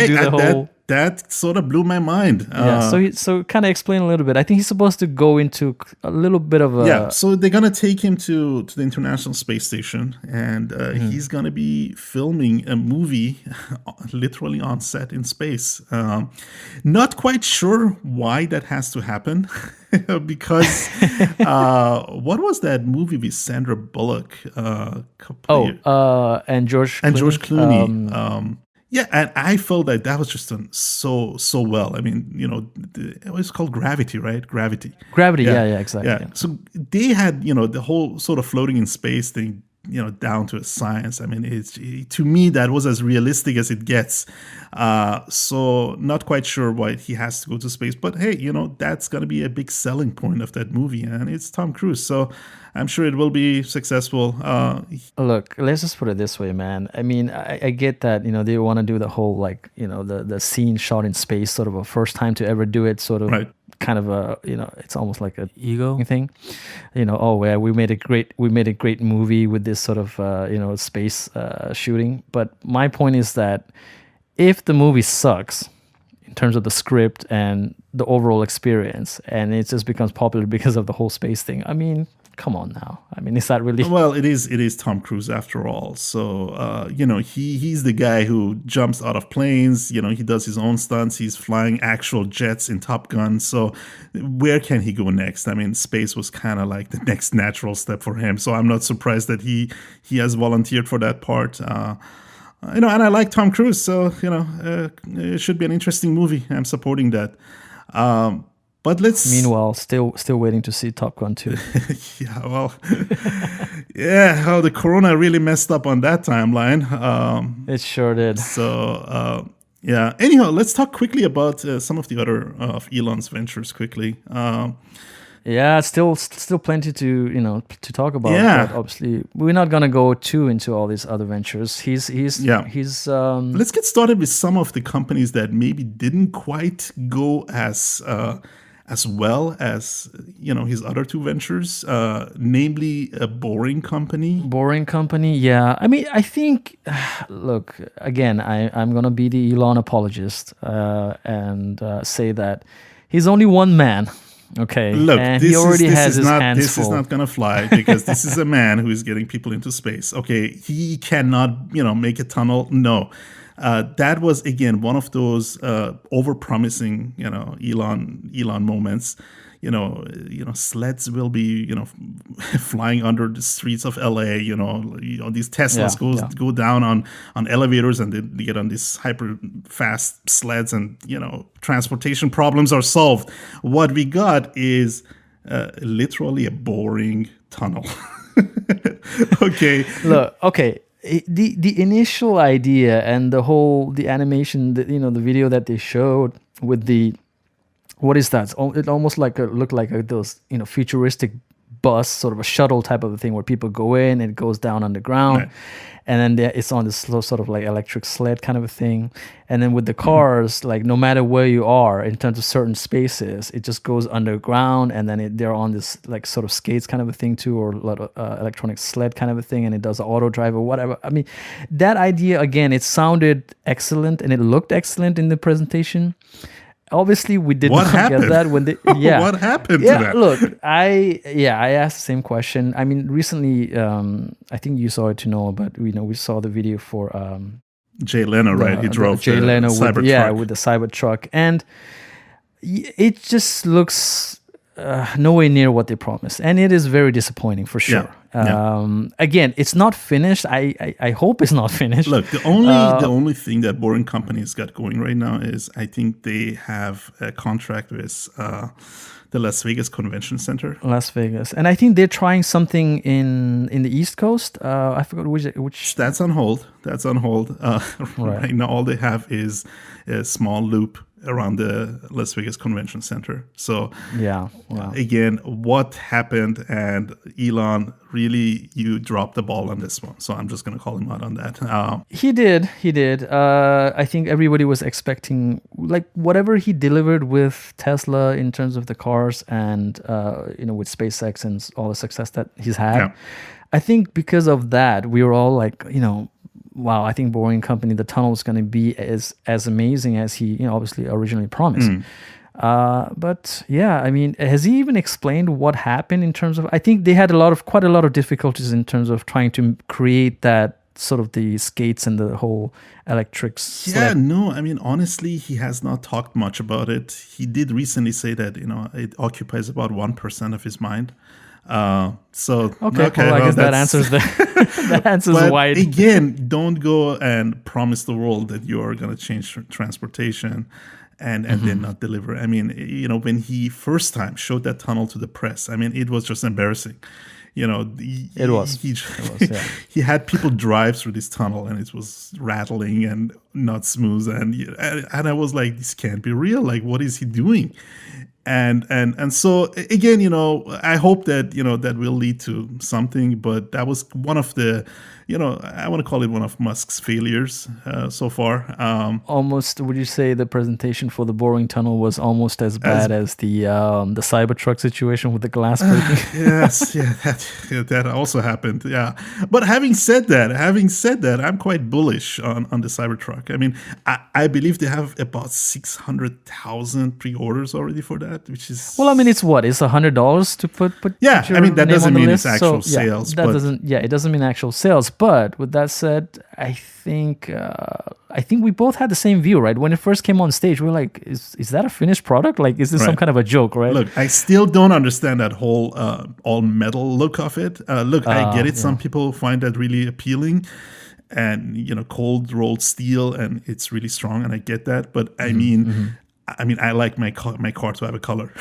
do the whole. that sort of blew my mind. Yeah, so kind of explain a little bit. I think he's supposed to go into a little bit of a Yeah, so they're gonna take him to the International Space Station, and he's gonna be filming a movie, literally on set in space. Not quite sure why that has to happen, because what was that movie with Sandra Bullock? And George Clooney. Yeah, and I felt that that was just done so well. I mean, it was called Gravity, right? Gravity. Yeah, exactly. Yeah. So they had, the whole sort of floating in space thing, down to a science. I mean, to me, that was as realistic as it gets. So not quite sure why he has to go to space. But hey, that's going to be a big selling point of that movie. And it's Tom Cruise. So I'm sure it will be successful. Look, let's just put it this way, man. I mean, I get that, they want to do the whole, like, the scene shot in space, sort of a first time to ever do it, sort of right. Kind of a, it's almost like an ego thing. Oh, yeah, we made a great movie with this sort of, space shooting. But my point is that if the movie sucks in terms of the script and the overall experience, and it just becomes popular because of the whole space thing, I mean, come on now. I mean, is that really... Well, it is Tom Cruise after all. So, he's the guy who jumps out of planes. He does his own stunts. He's flying actual jets in Top Gun. So where can he go next? I mean, space was kind of like the next natural step for him. So I'm not surprised that he has volunteered for that part. And I like Tom Cruise. So, it should be an interesting movie. I'm supporting that. But let's... Meanwhile, still waiting to see Top Gun 2. Yeah, well, how the corona really messed up on that timeline. It sure did. So, Anyhow, let's talk quickly about some of the other of Elon's ventures quickly. Yeah, still plenty to to talk about. Yeah. But obviously, we're not gonna go too into all these other ventures. He's Let's get started with some of the companies that maybe didn't quite go as well as his other two ventures, namely a Boring Company. Boring Company, yeah. I mean, I think, look, again, I'm gonna be the Elon apologist and say that he's only one man. Okay, look, and he already has his hands this full. is not gonna fly because this is a man who is getting people into space. Okay, he cannot, make a tunnel. No, that was again one of those over-promising, Elon moments. Sleds will be, flying under the streets of LA. These Teslas go down on elevators and they get on these hyper fast sleds, and transportation problems are solved. What we got is literally a boring tunnel. Okay. Look, okay. The initial idea and the animation, the video that they showed with the, what is that? It almost looked like those futuristic bus, sort of a shuttle type of a thing where people go in and it goes down underground, right. And then it's on this sort of like electric sled kind of a thing. And then with the cars, like no matter where you are in terms of certain spaces, it just goes underground, and then they're on this like sort of skates kind of a thing too, or electronic sled kind of a thing, and it does auto drive or whatever. I mean, that idea again, it sounded excellent and it looked excellent in the presentation. Obviously, we did not get that when they. Yeah, what happened to that? Look, I asked the same question. I mean, recently, I think you saw it to know, but we saw the video for Jay Leno, right? He drove Jay Leno Cybertruck. with the Cybertruck, and it just looks nowhere near what they promised, and it is very disappointing for sure. Again, it's not finished. I hope it's not finished. Look, the only thing that Boring Company's got going right now is I think they have a contract with the Las Vegas Convention Center. Las Vegas, and I think they're trying something in the East Coast. I forgot which. That's on hold. Right now, all they have is a small loop around the Las Vegas Convention Center. So again, what happened? And Elon, really, you dropped the ball on this one. So I'm just going to call him out on that. He did. I think everybody was expecting like whatever he delivered with Tesla in terms of the cars and with SpaceX and all the success that he's had. I think because of that, we were all like, wow, I think Boring Company, the tunnel is going to be as amazing as he, obviously originally promised. But yeah, I mean, has he even explained what happened in terms of? I think they had quite a lot of difficulties in terms of trying to create that sort of the skates and the whole electric Yeah, sled. no, I mean, honestly, he has not talked much about it. He did recently say that, it occupies about 1% of his mind. Okay, well, I guess that answers that answers But why. again, don't go and promise the world that you are going to change transportation and then not deliver. I mean, when he first time showed that tunnel to the press, I mean, it was just embarrassing. It was, yeah. He had people drive through this tunnel and it was rattling and not smooth, and I was like, this can't be real. Like, what is he doing? And so again, I hope that that will lead to something. But that was one of the, I want to call it one of Musk's failures so far. Almost, would you say the presentation for the Boring Tunnel was almost as bad as the Cybertruck situation with the glass breaking? Yes, yeah, that also happened. Yeah, but having said that, I'm quite bullish on the Cybertruck. I mean, I believe they have about 600,000 pre-orders already for that, which is, well, I mean, it's $100 to put yeah. your I mean, that name doesn't on the mean list. it's actual So, yeah, sales. that but doesn't. Yeah, it doesn't mean actual sales. But with that said, I think we both had the same view, right? When it first came on stage, we were like, "Is that a finished product? Like, is this some Right. kind of a joke?" Right? Look, I still don't understand that whole all metal look of it. Look, I get it. Some people find that really appealing, and cold rolled steel, and it's really strong, and I get that. But I mean, I like my car to have a color.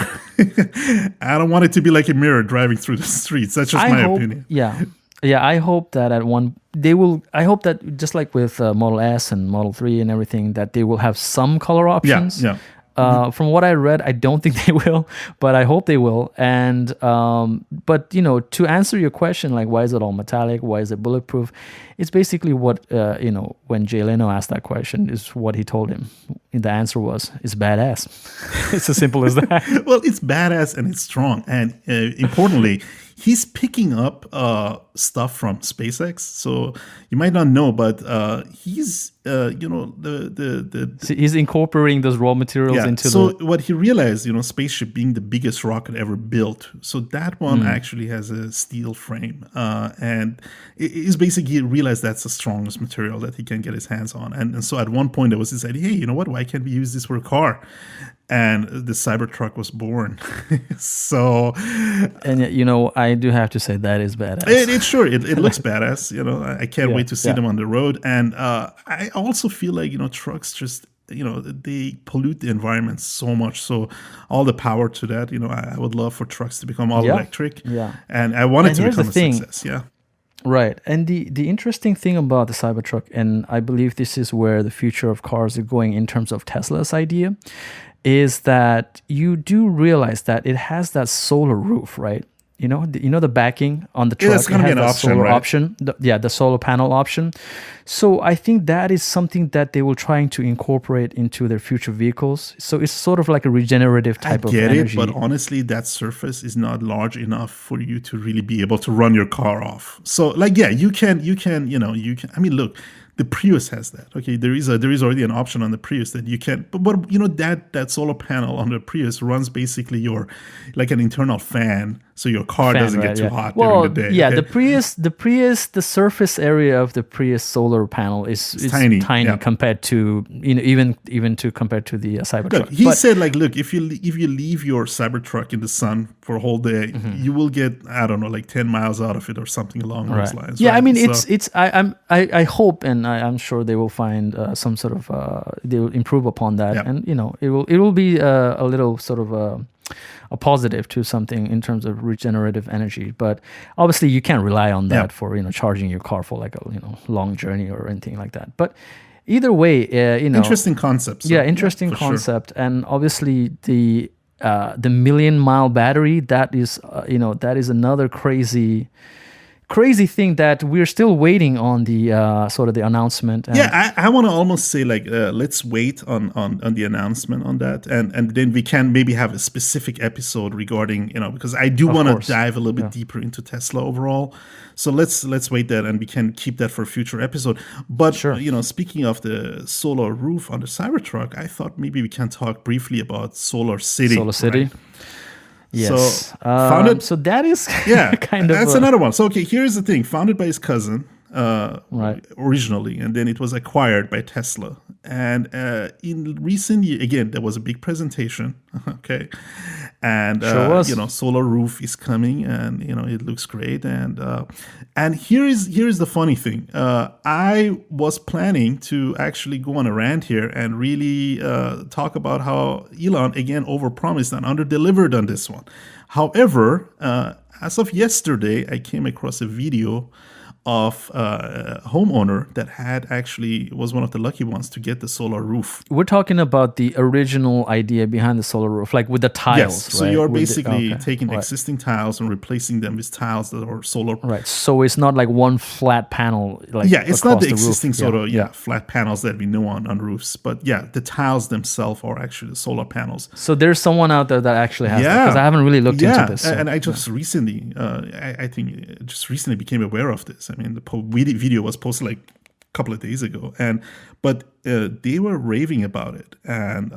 I don't want it to be like a mirror driving through the streets. That's just my opinion. Yeah, I hope that I hope that just like with Model S and Model 3 and everything, that they will have some color options. Yeah. From what I read, I don't think they will, but I hope they will. And but to answer your question, like, why is it all metallic? Why is it bulletproof? It's basically what when Jay Leno asked that question, is what he told him. The answer was, "It's badass." It's as simple as that. Well, it's badass and it's strong, and importantly, he's picking up stuff from SpaceX. So you might not know, but he's So he's incorporating those raw materials into so what he realized, spaceship being the biggest rocket ever built, so that one actually has a steel frame, and it's basically he realized that's the strongest material that he can get his hands on, and so at one point there was this idea, hey, you know what, why can't we use this for a car? And the Cybertruck was born. So, and I do have to say that is badass. It looks badass. I can't wait to see them on the road. And I also feel like trucks just they pollute the environment so much. So all the power to that. I would love for trucks to become all electric. Yeah, and I want it to become a success. Yeah. Right. And the interesting thing about the Cybertruck, and I believe this is where the future of cars are going in terms of Tesla's idea, is that you do realize that it has that solar roof, right? The backing on the truck. That's going to be an option, solar right? option. The solar panel option. So I think that is something that they will trying to incorporate into their future vehicles. So it's sort of like a regenerative type of energy. I get it, but honestly, that surface is not large enough for you to really be able to run your car off. So, you can. I mean, look. The Prius has that. Okay, there is already an option on the Prius that you can, but that solar panel on the Prius runs basically like an internal fan, so your car doesn't get too hot during the day. Yeah, okay? the surface area of the Prius solar panel is tiny compared to compared to the Cybertruck. Look, he said, look, if you leave your Cybertruck in the sun for a whole day, you will get, I don't know, like 10 miles out of it or something along those lines. Yeah, right? I mean, I hope, and I'm sure they will find some sort of they will improve upon that, and it will be a little sort of a positive to something in terms of regenerative energy. But obviously, you can't rely on that for charging your car for like a long journey or anything like that. But either way, interesting concept. So, interesting concept, sure. And obviously the $1 million mile battery, that is another crazy crazy thing that we're still waiting on the sort of the announcement. And Yeah, I want to almost say like let's wait on the announcement on that, and then we can maybe have a specific episode regarding, because I do want course. to dive a little bit deeper into Tesla overall. So let's wait that, and we can keep that for a future episode. But Sure. speaking of the solar roof on the Cybertruck, I thought maybe we can talk briefly about Solar City. Solar City. right? Yes. founded- So that is Yeah, kind of that's another one. So okay, here's the thing: founded by his cousin Right. originally, and then it was acquired by Tesla. And in recent years, again, there was a big presentation. Okay, and Sure was. solar roof is coming, and it looks great. And here is the funny thing. I was planning to actually go on a rant here and really talk about how Elon again overpromised and underdelivered on this one. However, as of yesterday, I came across a video of a homeowner that was one of the lucky ones to get the solar roof. We're talking about the original idea behind the solar roof, like with the tiles, Yes, so right? you're With the- basically okay, taking right. existing tiles and replacing them with tiles that are solar. Right. So it's not like one flat panel. Like Yeah, it's not across the roof. existing sort of Yeah. flat panels that we know on roofs, but the tiles themselves are actually the solar panels. So there's someone out there that actually has that, Yeah, because I haven't really looked into this. So. and I just recently, I think, just recently became aware of this. I mean, the video was posted like a couple of days ago, but they were raving about it, and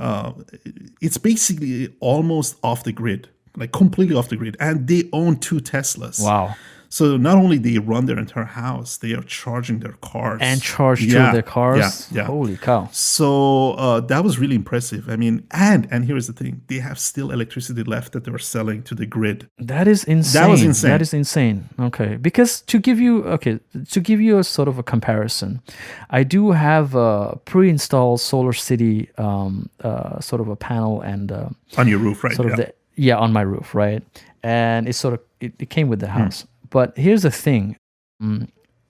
it's basically almost off the grid, like completely off the grid, and they own 2 Teslas. Wow. So not only they run their entire house, they are charging their cars And charge through their cars. Yeah. Holy cow. So that was really impressive. I mean, and here's the thing: they have still electricity left that they were selling to the grid. That is insane. That was insane. That is insane. Okay. Because to give you a sort of a comparison, I do have a pre-installed Solar City sort of a panel and On your roof, right? sort of on my roof, right? And it sort of it came with the house. But here's the thing.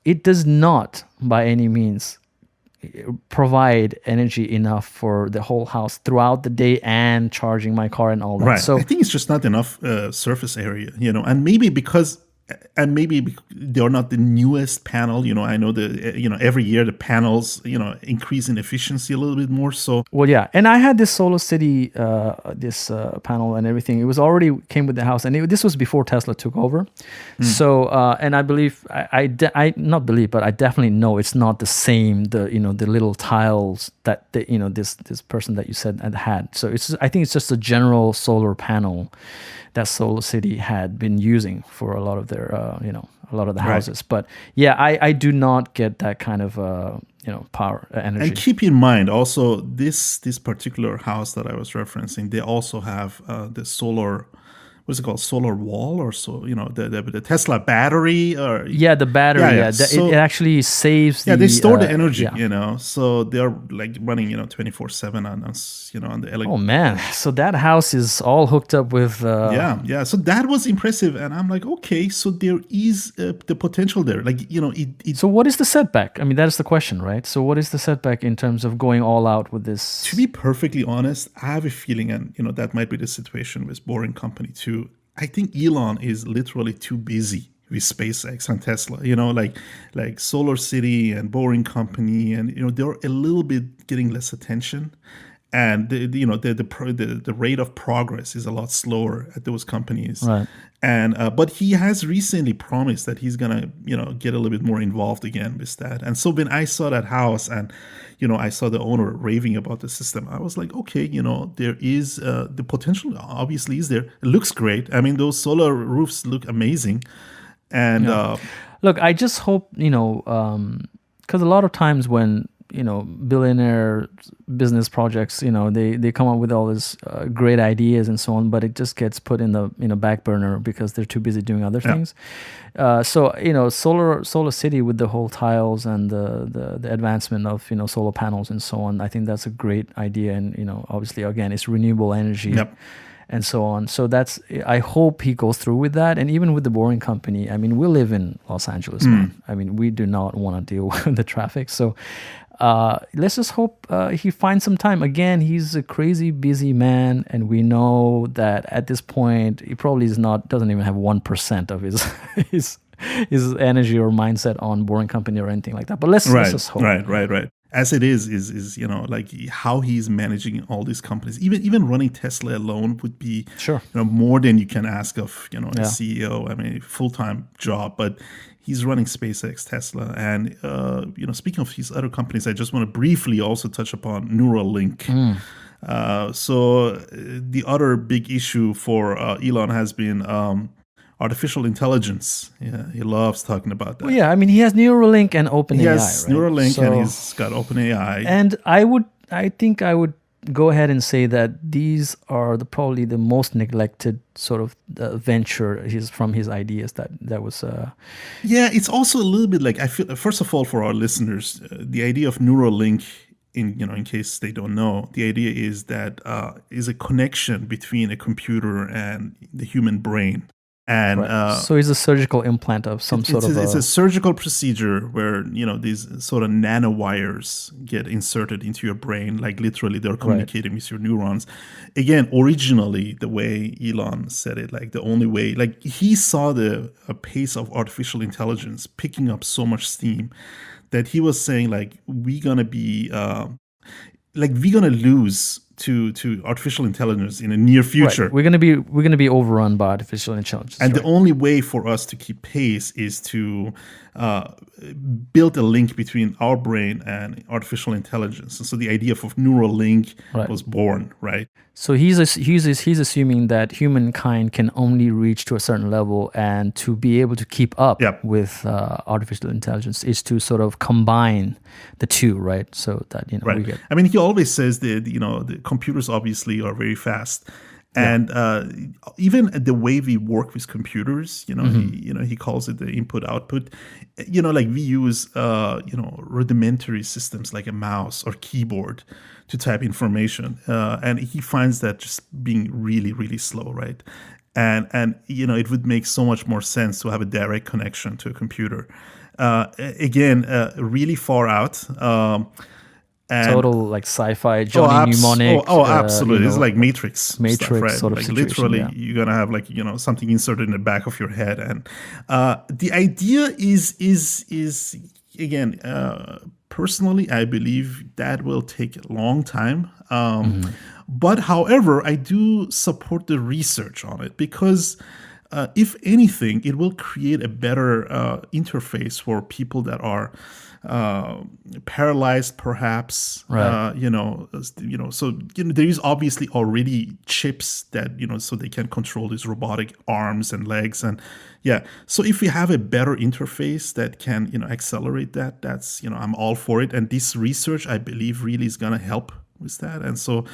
It does not by any means provide energy enough for the whole house throughout the day and charging my car and all that. Right. So I think it's just not enough surface area, and maybe they're not the newest panel. I know every year the panels, increase in efficiency a little bit more. So well, yeah, and I had this Solar City, this panel and everything. It was already came with the house, and this was before Tesla took over. So, and I believe I not believe, but I definitely know it's not the same. The little tiles that this person that you said had. So I think it's just a general solar panel that Solar City had been using for a lot of their a lot of the houses. But yeah, I do not get that kind of power energy. And keep in mind also this particular house that I was referencing, they also have the solar, what is it called, solar wall, or the Tesla battery, or the battery. So, it actually saves. they store the energy. Yeah. So they are like running 24/7 on us, on the electric. Oh man, so that house is all hooked up with. Yeah. So that was impressive, and I'm like, okay, so there is the potential there. Like, So what is the setback? I mean, that is the question, right? So what is the setback in terms of going all out with this? To be perfectly honest, I have a feeling, and that might be the situation with Boring Company too. I think Elon is literally too busy with SpaceX and Tesla. Like Solar City and Boring Company, and they're a little bit getting less attention. And the rate of progress is a lot slower at those companies, Right. And but he has recently promised that he's gonna get a little bit more involved again with that. And so when I saw that house and I saw the owner raving about the system, I was like, okay, there is the potential obviously is there. It looks great. I mean, those solar roofs look amazing, and Look, I just hope because a lot of times when billionaire business projects, they come up with all these great ideas and so on, but it just gets put in the back burner because they're too busy doing other things. So Solar City with the whole tiles and the advancement of solar panels and so on, I think that's a great idea. And obviously again, it's renewable energy. Yep. And so on. So I hope he goes through with that. And even with the Boring Company, I mean, we live in Los Angeles, man. I mean, we do not want to deal with the traffic. So let's just hope he finds some time. Again, he's a crazy busy man. And we know that at this point, he probably doesn't even have 1% of his his energy or mindset on Boring Company or anything like that. But let's just hope. Right. As it is like how he's managing all these companies. Even running Tesla alone would be Sure. more than you can ask of a Yeah. CEO. I mean, full-time job, but he's running SpaceX, Tesla, and speaking of these other companies, I just want to briefly also touch upon Neuralink. So the other big issue for Elon has been artificial intelligence. Yeah, he loves talking about that. Well, yeah, I mean, he has Neuralink and OpenAI, He has right? Neuralink So- and he's got OpenAI. And I think I would go ahead and say that these are probably the most neglected sort of venture from his ideas that was. Yeah, it's also a little bit like, I feel, first of all, for our listeners, the idea of Neuralink, in case they don't know, the idea is that is a connection between a computer and the human brain. And So it's a surgical implant of some sort of. It's a surgical procedure where these sort of nanowires get inserted into your brain, like literally they're communicating with your neurons. Again, originally the way Elon said it, like the only way, like he saw the pace of artificial intelligence picking up so much steam that he was saying like we're gonna lose to artificial intelligence in the near future. Right. We're gonna be overrun by artificial intelligence. And the only way for us to keep pace is to build a link between our brain and artificial intelligence. And so the idea of neural link was born, right? So he's assuming that humankind can only reach to a certain level, and to be able to keep up with artificial intelligence is to sort of combine the two, right? So that we get. I mean, he always says that the computers obviously are very fast. And even the way we work with computers, he calls it the input output. Like we use rudimentary systems like a mouse or keyboard to type information, and he finds that just being really, really slow, right? And it would make so much more sense to have a direct connection to a computer. Again, really far out. Total like sci-fi Johnny Mnemonic. Absolutely. It's like Matrix stuff, right? Sort of like situation, literally, you're gonna have like something inserted in the back of your head, and the idea is again, personally, I believe that will take a long time. But however, I do support the research on it because. If anything, it will create a better interface for people that are paralyzed, perhaps. Right. So there is obviously already chips that so they can control these robotic arms and legs, and So if we have a better interface that can accelerate that, that's I'm all for it. And this research, I believe, really is gonna help with that. And so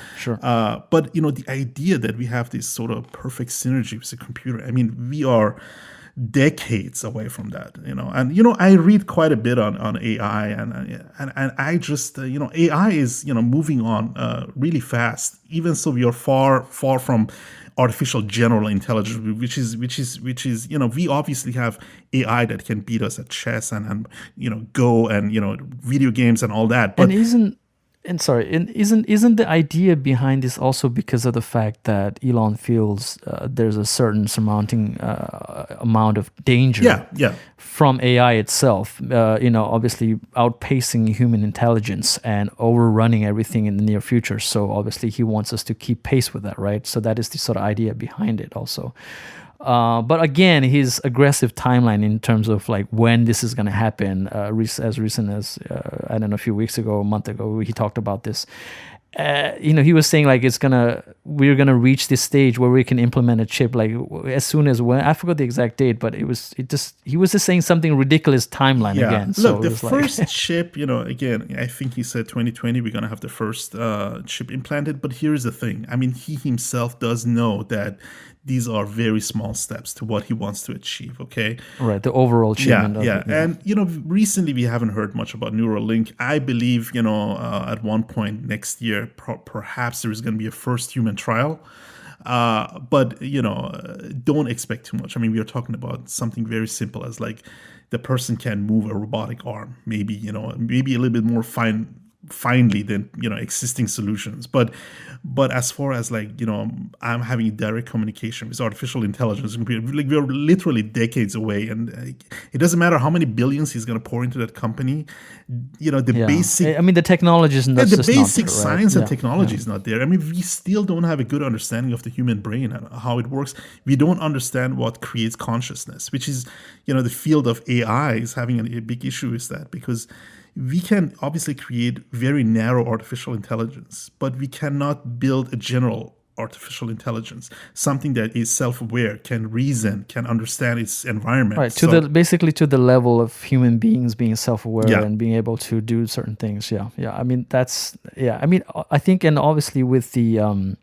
but the idea that we have this sort of perfect synergy with the computer, I mean, we are decades away from that, and I read quite a bit on AI, and I just AI is moving on really fast. Even so, we are far from artificial general intelligence, which is we obviously have AI that can beat us at chess and Go and video games and all that, but isn't the idea behind this also because of the fact that Elon feels there's a certain surmounting amount of danger from AI itself, obviously outpacing human intelligence and overrunning everything in the near future. So obviously he wants us to keep pace with that, right? So that is the sort of idea behind it also. But again, his aggressive timeline in terms of like when this is going to happen, as recent as I don't know, a few weeks ago, a month ago, he talked about this. He was saying like we're gonna reach this stage where we can implement a chip like as soon as when I forgot the exact date, but he was just saying something ridiculous timeline again. Look, the first chip, again, I think he said 2020 we're gonna have the first chip implanted. But here's the thing: I mean, he himself does know that these are very small steps to what he wants to achieve, okay? Right, the overall achievement of it. And, recently we haven't heard much about Neuralink. I believe, at one point next year, perhaps there is going to be a first human trial. But, don't expect too much. I mean, we are talking about something very simple as like the person can move a robotic arm, maybe a little bit more finely than existing solutions. But as far as like I'm having direct communication with artificial intelligence and computer, like we're literally decades away, and it doesn't matter how many billions he's going to pour into that company. The basic. I mean, the technology is not The just basic not there, right? science and technology is not there. I mean, we still don't have a good understanding of the human brain and how it works. We don't understand what creates consciousness, which is, the field of AI is having a big issue with that, because we can obviously create very narrow artificial intelligence, but we cannot build a general artificial intelligence, something that is self-aware, can reason, can understand its environment. Right, basically to the level of human beings being self-aware Yeah. and being able to do certain things. Yeah. I mean, I think, and obviously with the,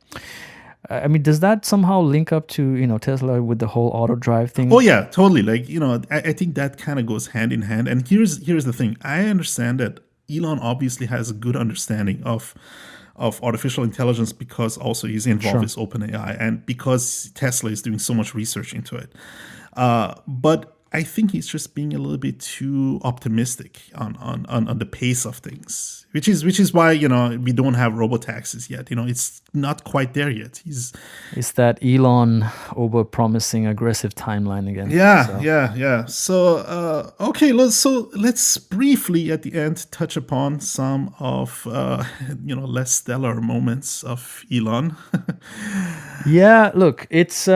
does that somehow link up to, Tesla with the whole auto drive thing? Oh yeah, totally. Like, I think that kind of goes hand in hand. And here's the thing. I understand that Elon obviously has a good understanding of artificial intelligence, because also he's involved with OpenAI, and because Tesla is doing so much research into it. But I think he's just being a little bit too optimistic on the pace of things, which is why we don't have robotaxis yet. It's not quite there yet. Is that Elon over promising aggressive timeline again? Yeah. So okay, let's briefly at the end touch upon some of less stellar moments of Elon. Yeah, look, it's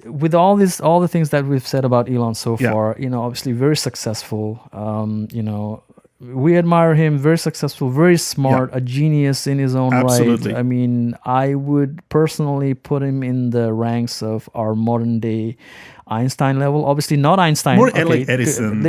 with all the things that we've said about Elon so far, obviously very successful. We admire him, very successful, very smart, a genius in his own Absolutely. right. I mean, I would personally put him in the ranks of our modern day Einstein level. Obviously not Einstein. More like Edison.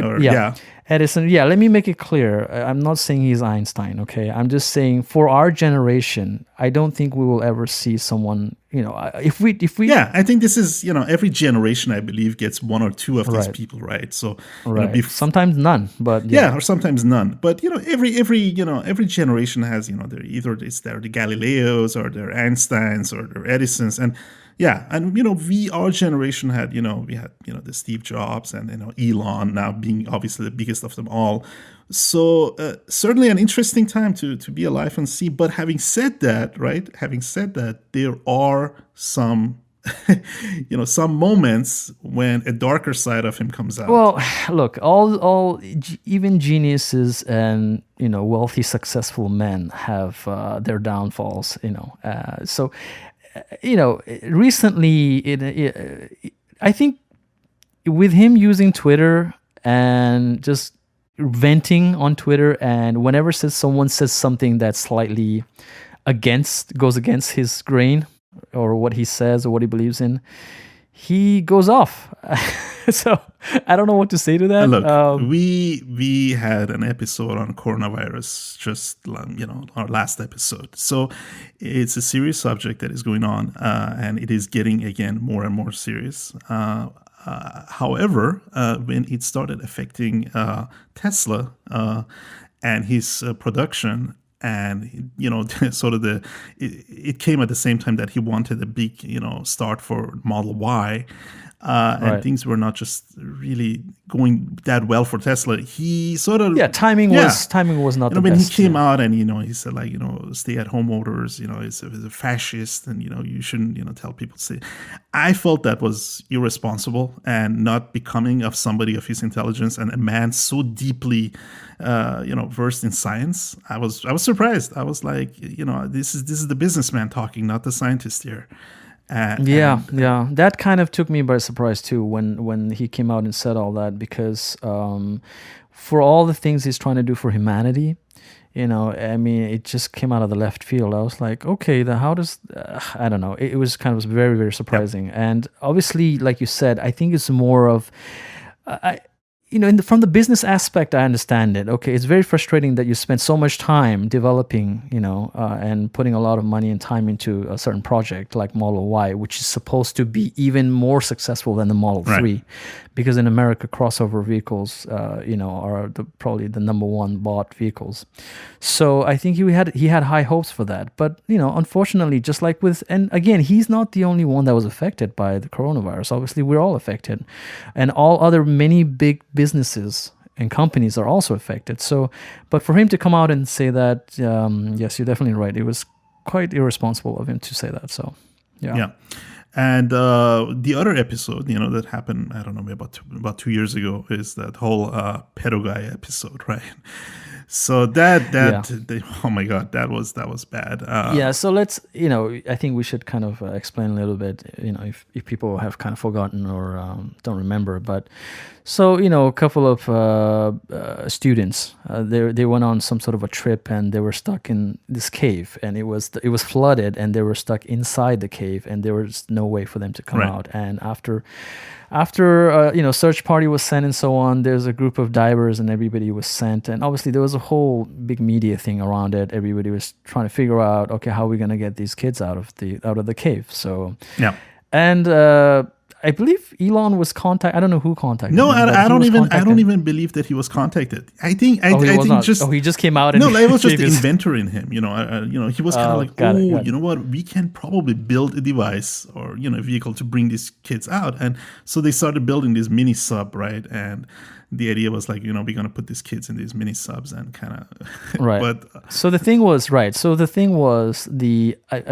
Edison. Yeah, let me make it clear. I'm not saying he's Einstein, okay? I'm just saying for our generation, I don't think we will ever see someone, if we Yeah, I think this is, every generation, I believe, gets one or two of these people, right? So sometimes none, but or sometimes none. But every generation has, they're either they're the Galileos or they're Einsteins or they're Edisons, and our generation had, we had, the Steve Jobs and, Elon now being obviously the biggest of them all. So certainly an interesting time to be alive and see. But having said that, there are some, some moments when a darker side of him comes out. Well, look, even geniuses and, wealthy, successful men have their downfalls, so recently, I think with him using Twitter and just venting on Twitter, and whenever someone says something that's slightly goes against his grain or what he says or what he believes in, he goes off. So I don't know what to say to that. Look, we had an episode on coronavirus, just our last episode. So it's a serious subject that is going on, and it is getting again more and more serious. However, when it started affecting Tesla and his production, and sort of it came at the same time that he wanted a big start for Model Y. And things were not just really going that well for Tesla. He sort of timing was not the best. When he came out and he said like stay-at-home orders, is a fascist, and you shouldn't tell people to stay. I felt that was irresponsible and not becoming of somebody of his intelligence and a man so deeply versed in science. I was surprised. I was like, this is the businessman talking, not the scientist here. That kind of took me by surprise too when he came out and said all that, because for all the things he's trying to do for humanity, it just came out of the left field. I was like, okay, then how does I don't know. It was kind of very, very surprising. And obviously, like you said, I think it's more of from the business aspect, I understand it. Okay, it's very frustrating that you spend so much time developing, and putting a lot of money and time into a certain project like Model Y, which is supposed to be even more successful than the Model 3, because in America, crossover vehicles, are probably the number one bought vehicles. So I think he had high hopes for that. But unfortunately, just like and again, he's not the only one that was affected by the coronavirus. Obviously, we're all affected, and all other many big businesses and companies are also affected. So, but for him to come out and say that, yes, you're definitely right. It was quite irresponsible of him to say that. So, yeah. Yeah. And the other episode, that happened, I don't know, maybe about 2 years ago, is that whole pedo guy episode, right? So oh my God, that was bad. Yeah, so let's, I think we should kind of explain a little bit, if people have kind of forgotten or don't remember. But so, a couple of students, they went on some sort of a trip and they were stuck in this cave, and it was flooded, and they were stuck inside the cave, and there was no way for them to come out. And after search party was sent and so on, there's a group of divers and everybody was sent, and obviously there was a whole big media thing around it. Everybody was trying to figure out, okay, how are we going to get these kids out of the cave? So yeah. And I believe Elon was contacted. I don't know who contacted No, him. I don't even believe that he was contacted. I think he just came out. And it was just the inventor in him. He was kind of like, got it. You know what? We can probably build a device or a vehicle to bring these kids out. And so they started building this mini sub, right? And the idea was like, we're going to put these kids in these mini subs and kind of right. But so the thing was I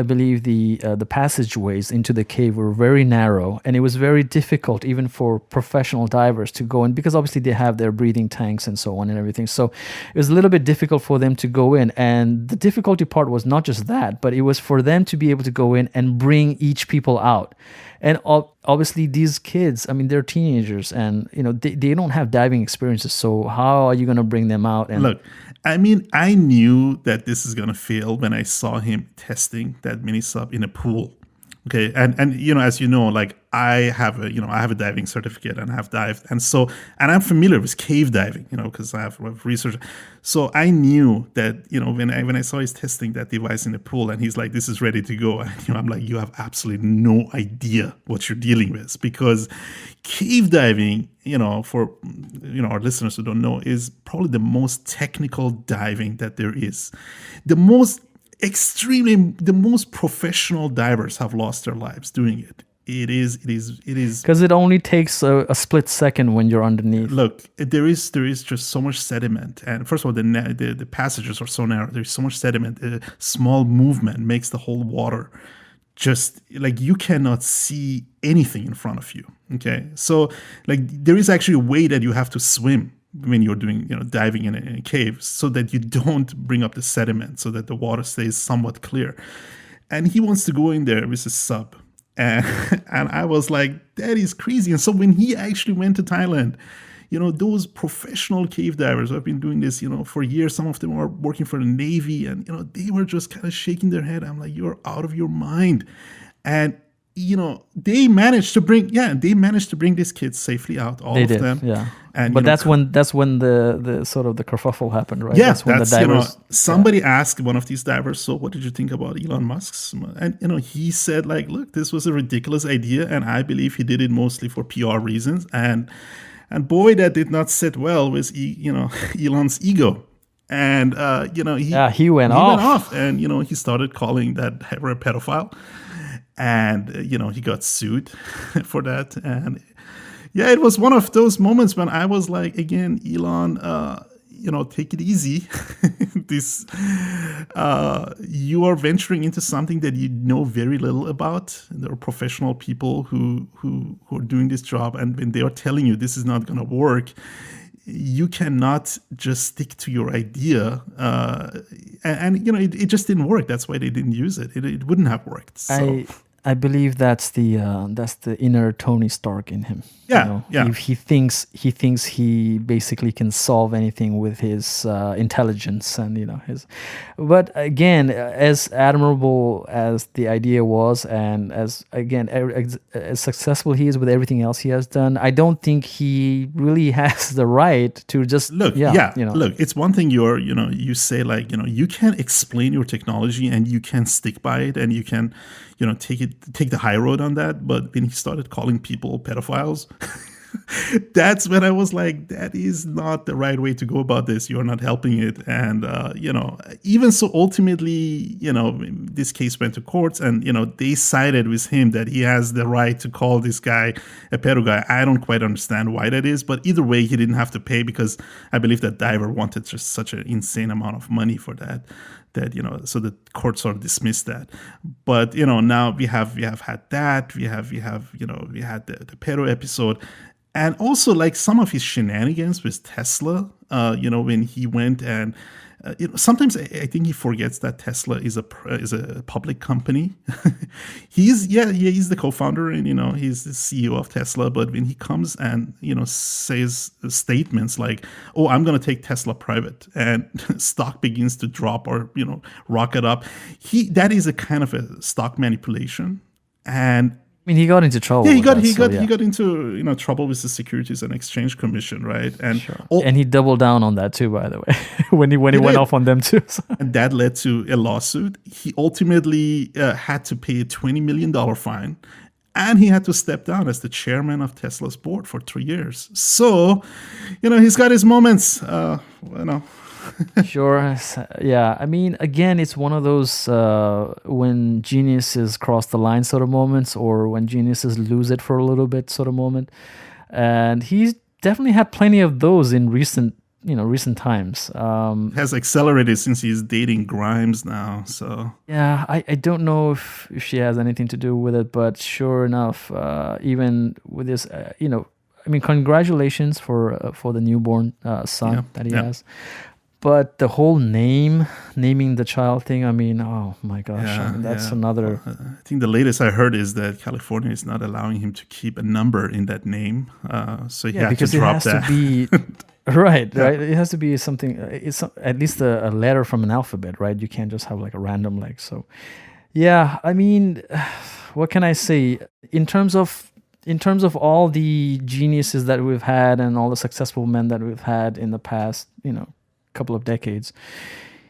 believe the passageways into the cave were very narrow, and it was very difficult even for professional divers to go in, because obviously they have their breathing tanks and so on and everything. So it was a little bit difficult for them to go in, and the difficulty part was not just that, but it was for them to be able to go in and bring each people out. And obviously these kids, I mean, they're teenagers, and they don't have diving experiences. So how are you going to bring them out? And look, I mean, I knew that this is going to fail when I saw him testing that mini sub in a pool. Okay, and as you know, like I have a diving certificate and have dived, and I'm familiar with cave diving, because I have research. So I knew that when I saw he's testing that device in the pool, and he's like, "This is ready to go," and I'm like, "You have absolutely no idea what you're dealing with," because cave diving, for our listeners who don't know, is probably the most technical diving that there is. The most professional divers have lost their lives doing it. It is because it only takes a split second when you're underneath. Look, there is just so much sediment, and first of all, the passages are so narrow. There's so much sediment. A small movement makes the whole water just like you cannot see anything in front of you. Okay, so like there is actually a way that you have to swim when you're doing diving in a cave, so that you don't bring up the sediment, so that the water stays somewhat clear. And he wants to go in there with a sub, and I was like, that is crazy. And so when he actually went to Thailand, those professional cave divers who have been doing this for years, some of them are working for the Navy, and they were just kind of shaking their head. I'm like, you're out of your mind. And they managed to bring these kids safely out, all they of did, them. Yeah. And but that's when the sort of the kerfuffle happened, right? Yeah, that's when the divers. Somebody asked one of these divers, "So, what did you think about Elon Musk's?" And he said, like, "Look, this was a ridiculous idea, and I believe he did it mostly for PR reasons." And boy, that did not sit well with Elon's ego. And he went off, and he started calling that driver a pedophile. And, he got sued for that. And yeah, it was one of those moments when I was like, again, Elon, take it easy. You are venturing into something that you know very little about. There are professional people who are doing this job. And when they are telling you this is not going to work, you cannot just stick to your idea. It just didn't work. That's why they didn't use it. It wouldn't have worked. So. I believe that's the inner Tony Stark in him. Yeah, He thinks he basically can solve anything with his intelligence and his. But again, as admirable as the idea was, and as successful he is with everything else he has done, I don't think he really has the right to just look. Look, it's one thing you say like you can explain your technology and you can stick by it and you can take the high road on that. But when he started calling people pedophiles, That's when I was like, that is not the right way to go about this. You're not helping it. And, even so, ultimately, this case went to courts and, they sided with him that he has the right to call this guy a pedo guy. I don't quite understand why that is, but either way, he didn't have to pay because I believe that diver wanted just such an insane amount of money for that. So the court sort of dismissed that. But now we have had that. We had the pedo episode. And also, like, some of his shenanigans with Tesla, when he went and, sometimes I think he forgets that Tesla is a public company. He's the co-founder and, he's the CEO of Tesla. But when he comes and, says statements like, oh, I'm going to take Tesla private and stock begins to drop or, rocket up, that is a kind of a stock manipulation. And I mean, he got into trouble. Yeah, he got into trouble with the Securities and Exchange Commission, right? And sure. And he doubled down on that too, by the way, when he went off on them too. And that led to a lawsuit. He ultimately had to pay a $20 million fine, and he had to step down as the chairman of Tesla's board for 3 years. So, he's got his moments. Sure. Yeah. I mean, again, it's one of those when geniuses cross the line sort of moments, or when geniuses lose it for a little bit sort of moment. And he's definitely had plenty of those in recent times. Has accelerated since he's dating Grimes now. So yeah, I don't know if she has anything to do with it, but sure enough, even with this, I mean, congratulations for the newborn son that he has. But the whole naming the child thing, I mean, oh my gosh, that's another. I think the latest I heard is that California is not allowing him to keep a number in that name. So he had to drop that. To be, right. It has to be something, it's at least a letter from an alphabet, right? You can't just have like a random so. Yeah, I mean, what can I say? In terms of all the geniuses that we've had and all the successful men that we've had in the past, couple of decades,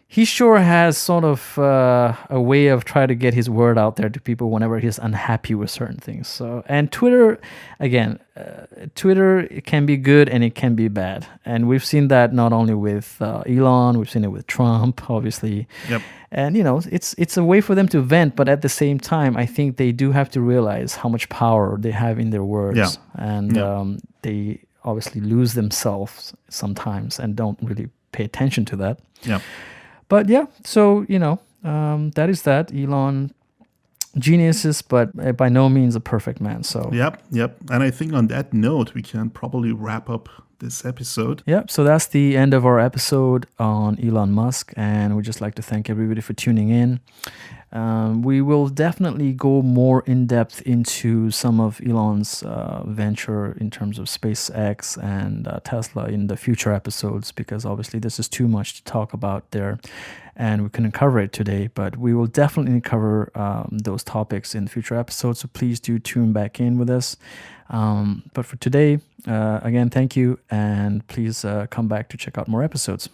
he sure has sort of a way of trying to get his word out there to people whenever he's unhappy with certain things. So, and Twitter, again, it can be good and it can be bad, and we've seen that not only with Elon, we've seen it with Trump, obviously. Yep. And it's a way for them to vent, but at the same time, I think they do have to realize how much power they have in their words, and they obviously lose themselves sometimes and don't really pay attention to that. Yeah. But yeah, so, that is that. Elon, geniuses, but by no means a perfect man. So Yep. And I think on that note, we can probably wrap up this episode. Yep. So that's the end of our episode on Elon Musk. And we'd just like to thank everybody for tuning in. We will definitely go more in depth into some of Elon's venture in terms of SpaceX and Tesla in the future episodes, because obviously this is too much to talk about there and we couldn't cover it today, but we will definitely cover those topics in the future episodes. So please do tune back in with us. But for today, again, thank you, and please come back to check out more episodes.